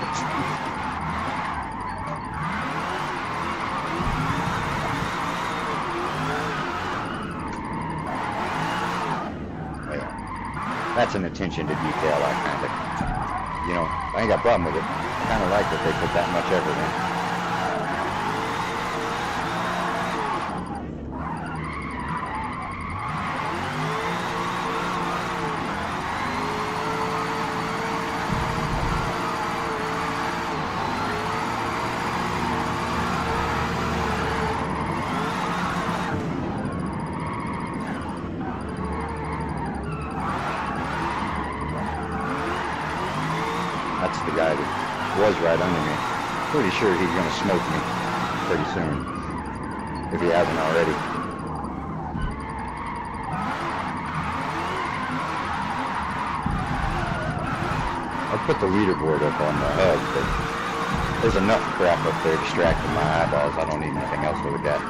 [SPEAKER 1] Yeah. That's an attention to detail I kind of, I ain't got a problem with it. I kind of like that they put that much effort in. That's the guy that was right under me. Pretty sure he's going to smoke me pretty soon, if he hasn't already. I put the leaderboard up on the hub, but there's enough crap up there distracting my eyeballs. I don't need anything else to look at.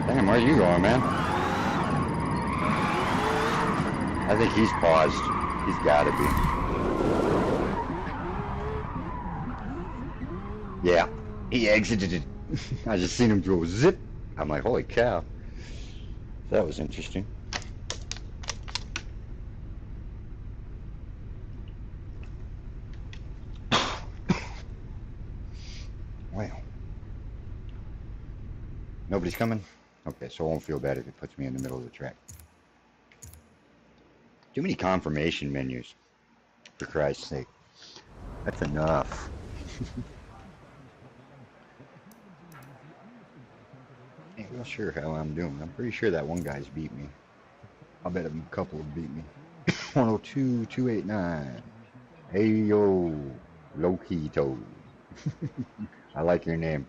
[SPEAKER 1] Damn, where are you going, man? I think he's paused. He's got to be. Yeah, he exited it. I just seen him go zip. I'm like, holy cow. That was interesting. Wow. Nobody's coming? Okay, so I won't feel bad if it puts me in the middle of the track. Too many confirmation menus, for Christ's sake. That's enough. Ain't real sure how I'm doing. I'm pretty sure that one guy's beat me. I'll bet a couple have beat me. 102, 289. Hey yo, Loquito. I like your name.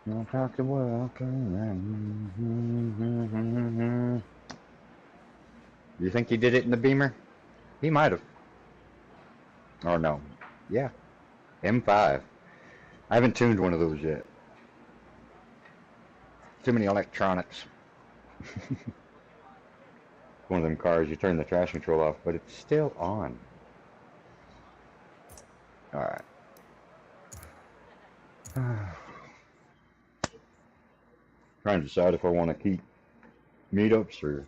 [SPEAKER 1] I'll talk to work. You think he did it in the Beamer? He might have. Or no. Yeah. M5. I haven't tuned one of those yet. Too many electronics. One of them cars, you turn the traction control off, but it's still on. Alright. Trying to decide if I want to keep meetups or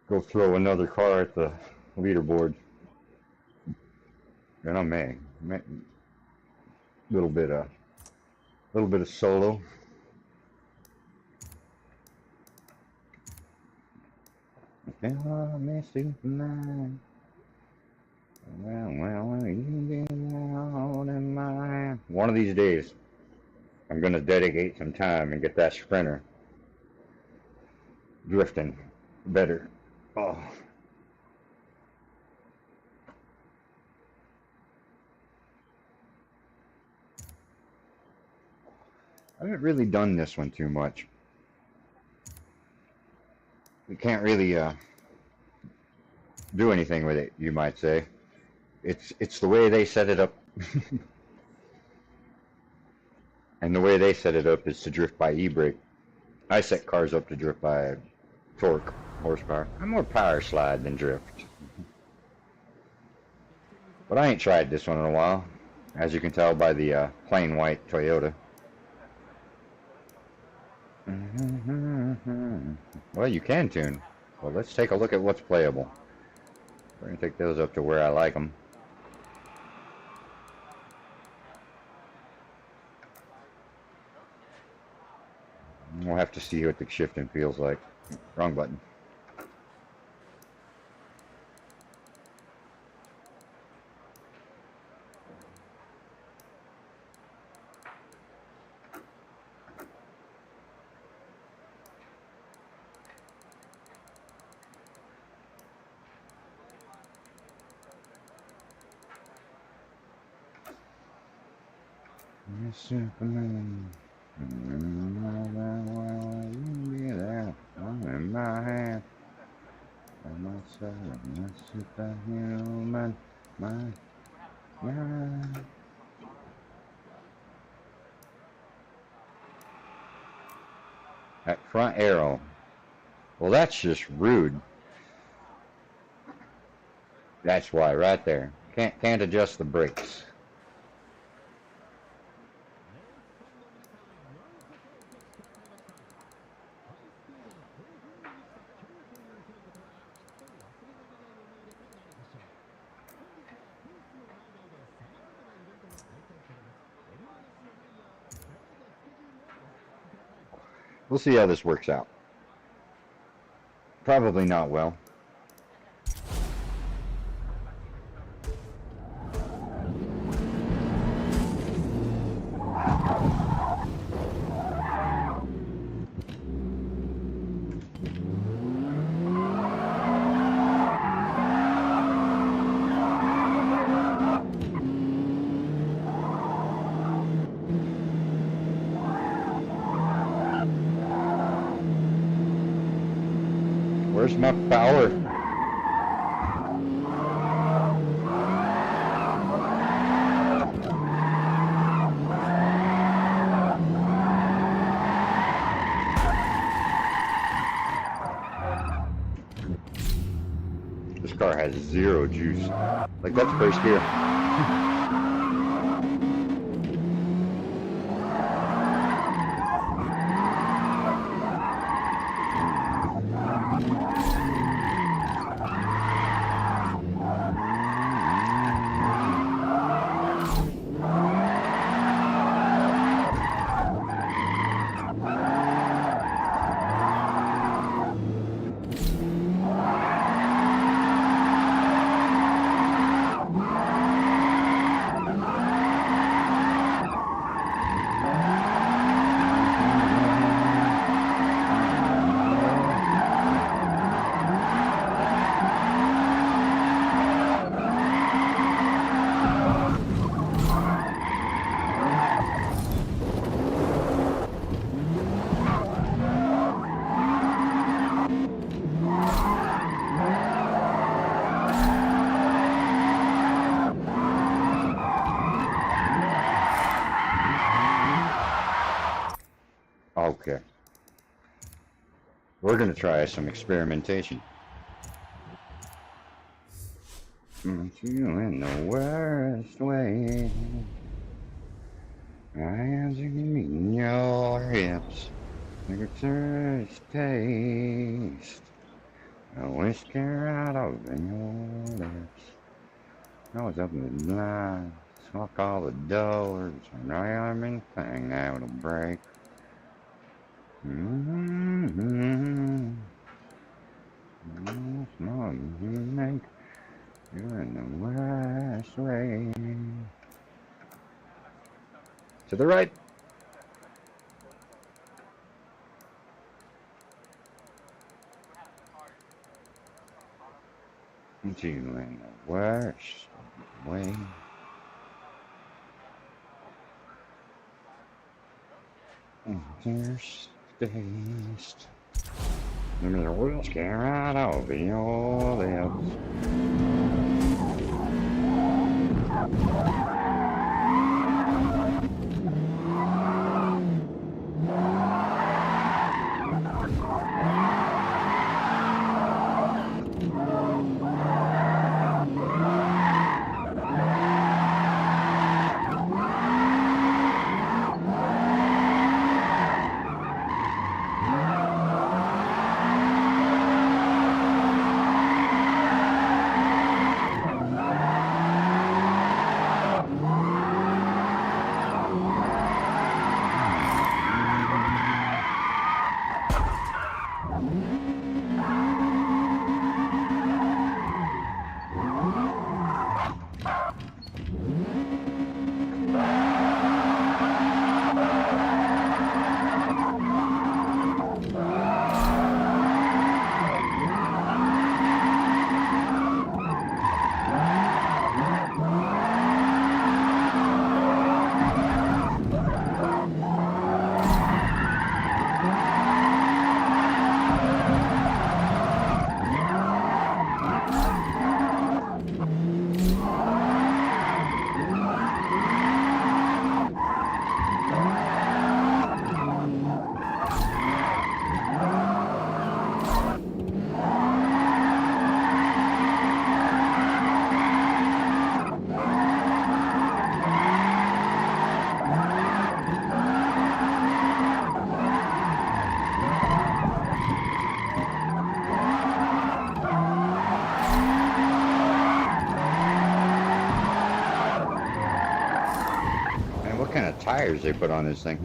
[SPEAKER 1] go throw another car at the leaderboard. And I may. Little bit of solo. Well, you can be out in my... One of these days, I'm going to dedicate some time and get that Sprinter drifting better. Oh. I haven't really done this one too much. We can't really do anything with it, you might say. It's the way they set it up. And the way they set it up is to drift by e-brake. I set cars up to drift by torque, horsepower. I'm more power slide than drift. But I ain't tried this one in a while, as you can tell by the plain white Toyota. Well, you can tune. Well, let's take a look at what's playable. We're going to take those up to where I like them. We'll have to see what the shifting feels like. Wrong button. Superman. I'm in my hand. I'm myself, I'm superhuman. That front arrow. Well, that's just rude. That's why, right there. Can't adjust the brakes. We'll see how this works out. Probably not well. Where's my power? car has zero juice. Like, that's first gear. Okay. We're going to try some experimentation. You in the worst way. I am in your hips. Like a first taste. A whiskey right over your lips. I was up in the blind. Lock all the doors. And I'm in the thing that will break. Make you're in the worst way. To the right. You in the worst way. There's taste. Give me the whiskey right over your lips. What kind of tires they put on this thing?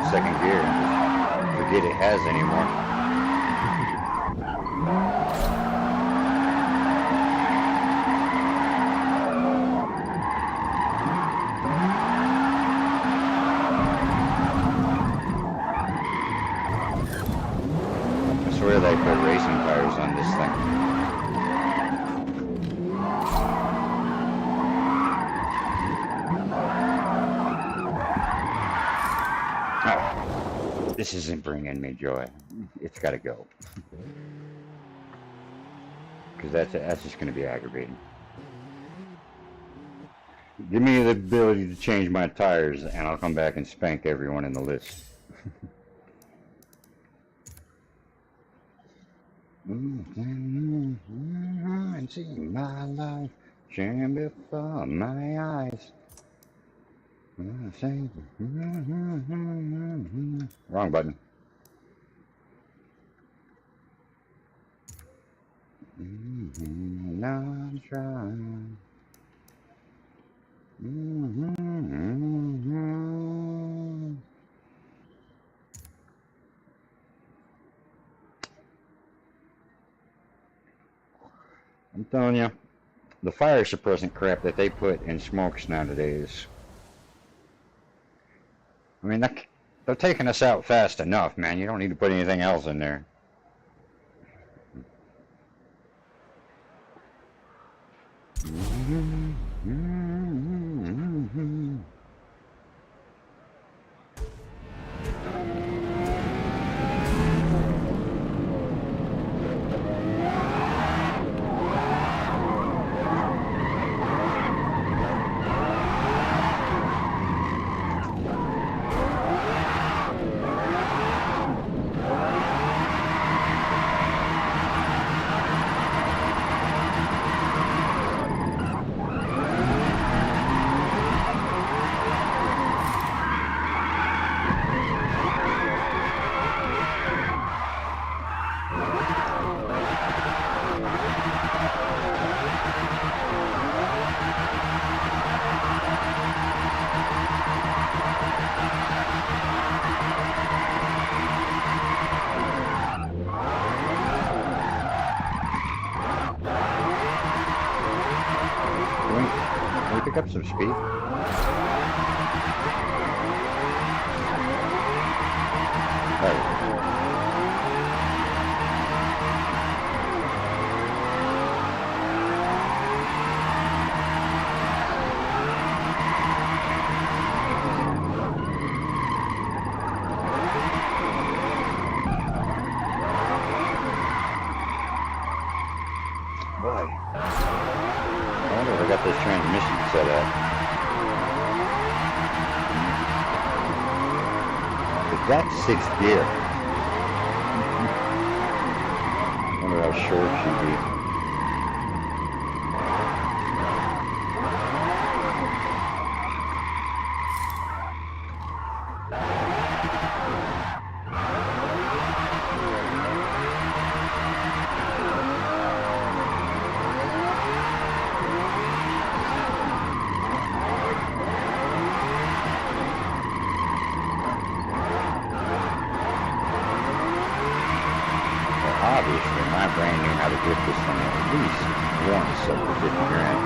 [SPEAKER 1] in second gear and just forget it has anymore. I swear they put racing tires on this thing. Oh, this isn't bringing me joy. It's got to go. Because that's just going to be aggravating. Give me the ability to change my tires, and I'll come back and spank everyone in the list. And see my life shine before my eyes. Wrong button. Not trying. I'm telling you, the fire suppressant crap that they put in smokes nowadays. I mean, they're taking us out fast enough, man. You don't need to put anything else in there. Pick up some speed. Boy, I wonder if I got this transmission set up. That's sixth gear. I wonder how short she'd be. Obviously, my brain knew how to get this thing at least once over 50 grand.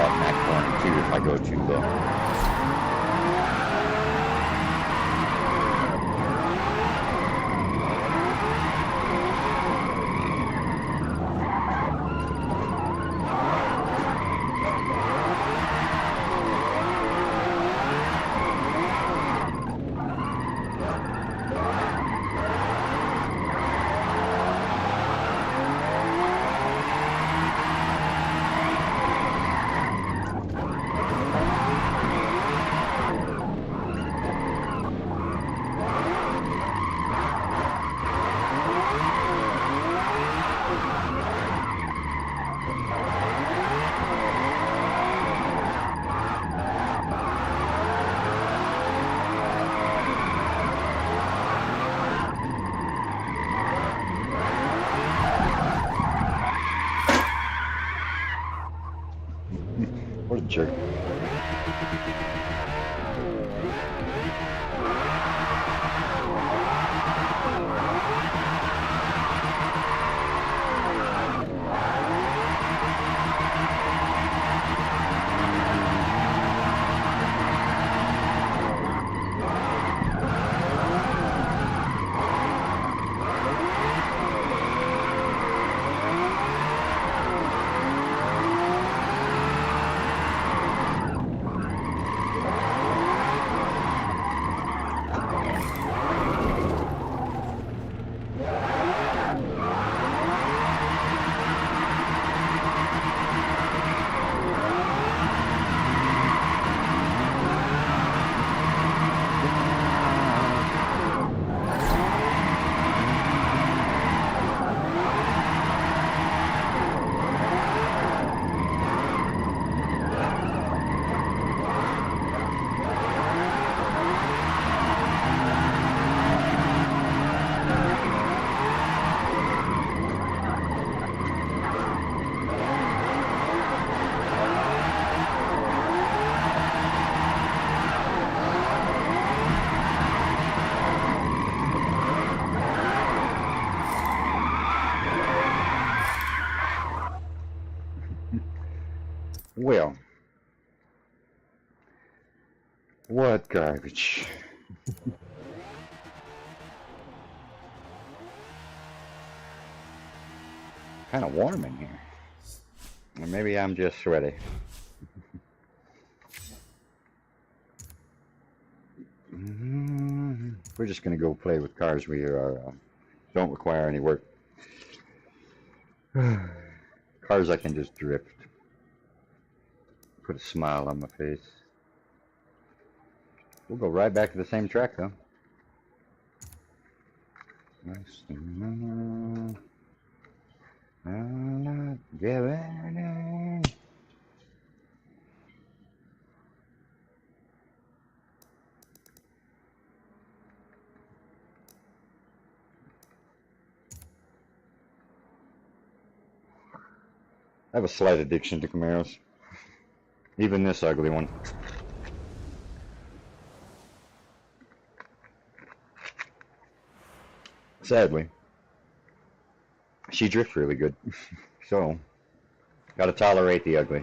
[SPEAKER 1] that in that corner too if I go too low. What a jerk. Well, what garbage. Kind of warm in here. Or maybe I'm just sweaty. We're just going to go play with cars we don't require any work. Cars I can just drift. Put a smile on my face. We'll go right back to the same track though. Nice. I'm not giving in. I have a slight addiction to Camaros. Even this ugly one. Sadly, she drifts really good, so gotta tolerate the ugly.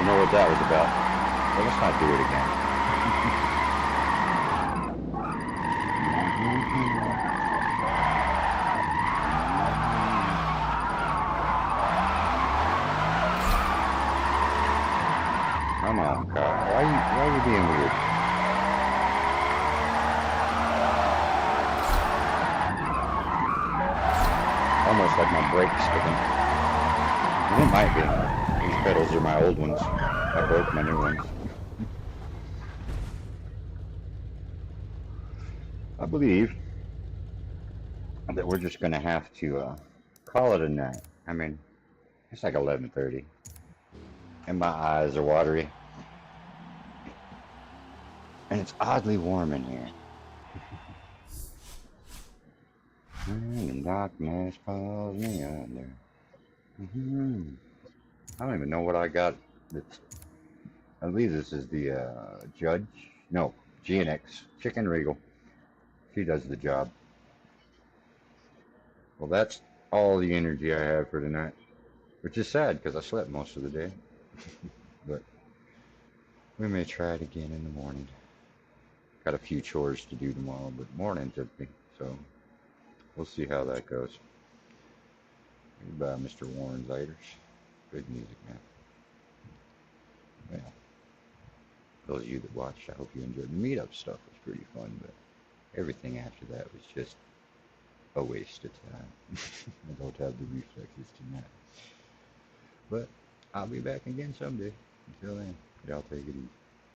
[SPEAKER 1] don't know what that was about. Well, let's not do it again. Come on, car. Why are you being weird? Almost like my brakes sticking. And it might be. These pedals are my old ones. I broke my new ones. I believe that we're just going to have to call it a night. I mean, it's like 11:30. And my eyes are watery. And it's oddly warm in here. And the darkness falls me under. I don't even know what I got. I believe this is the Judge. No, G&X Chicken Regal. She does the job. Well, that's all the energy I have for tonight, which is sad because I slept most of the day. But we may try it again in the morning. Got a few chores to do tomorrow, but morning typically, so we'll see how that goes. Goodbye, Mr. Warren Ziders. Good music, man. Well, those of you that watched, I hope you enjoyed. The meetup stuff was pretty fun, but everything after that was just a waste of time. I don't have the reflexes tonight. But I'll be back again someday. Until then, y'all take it easy.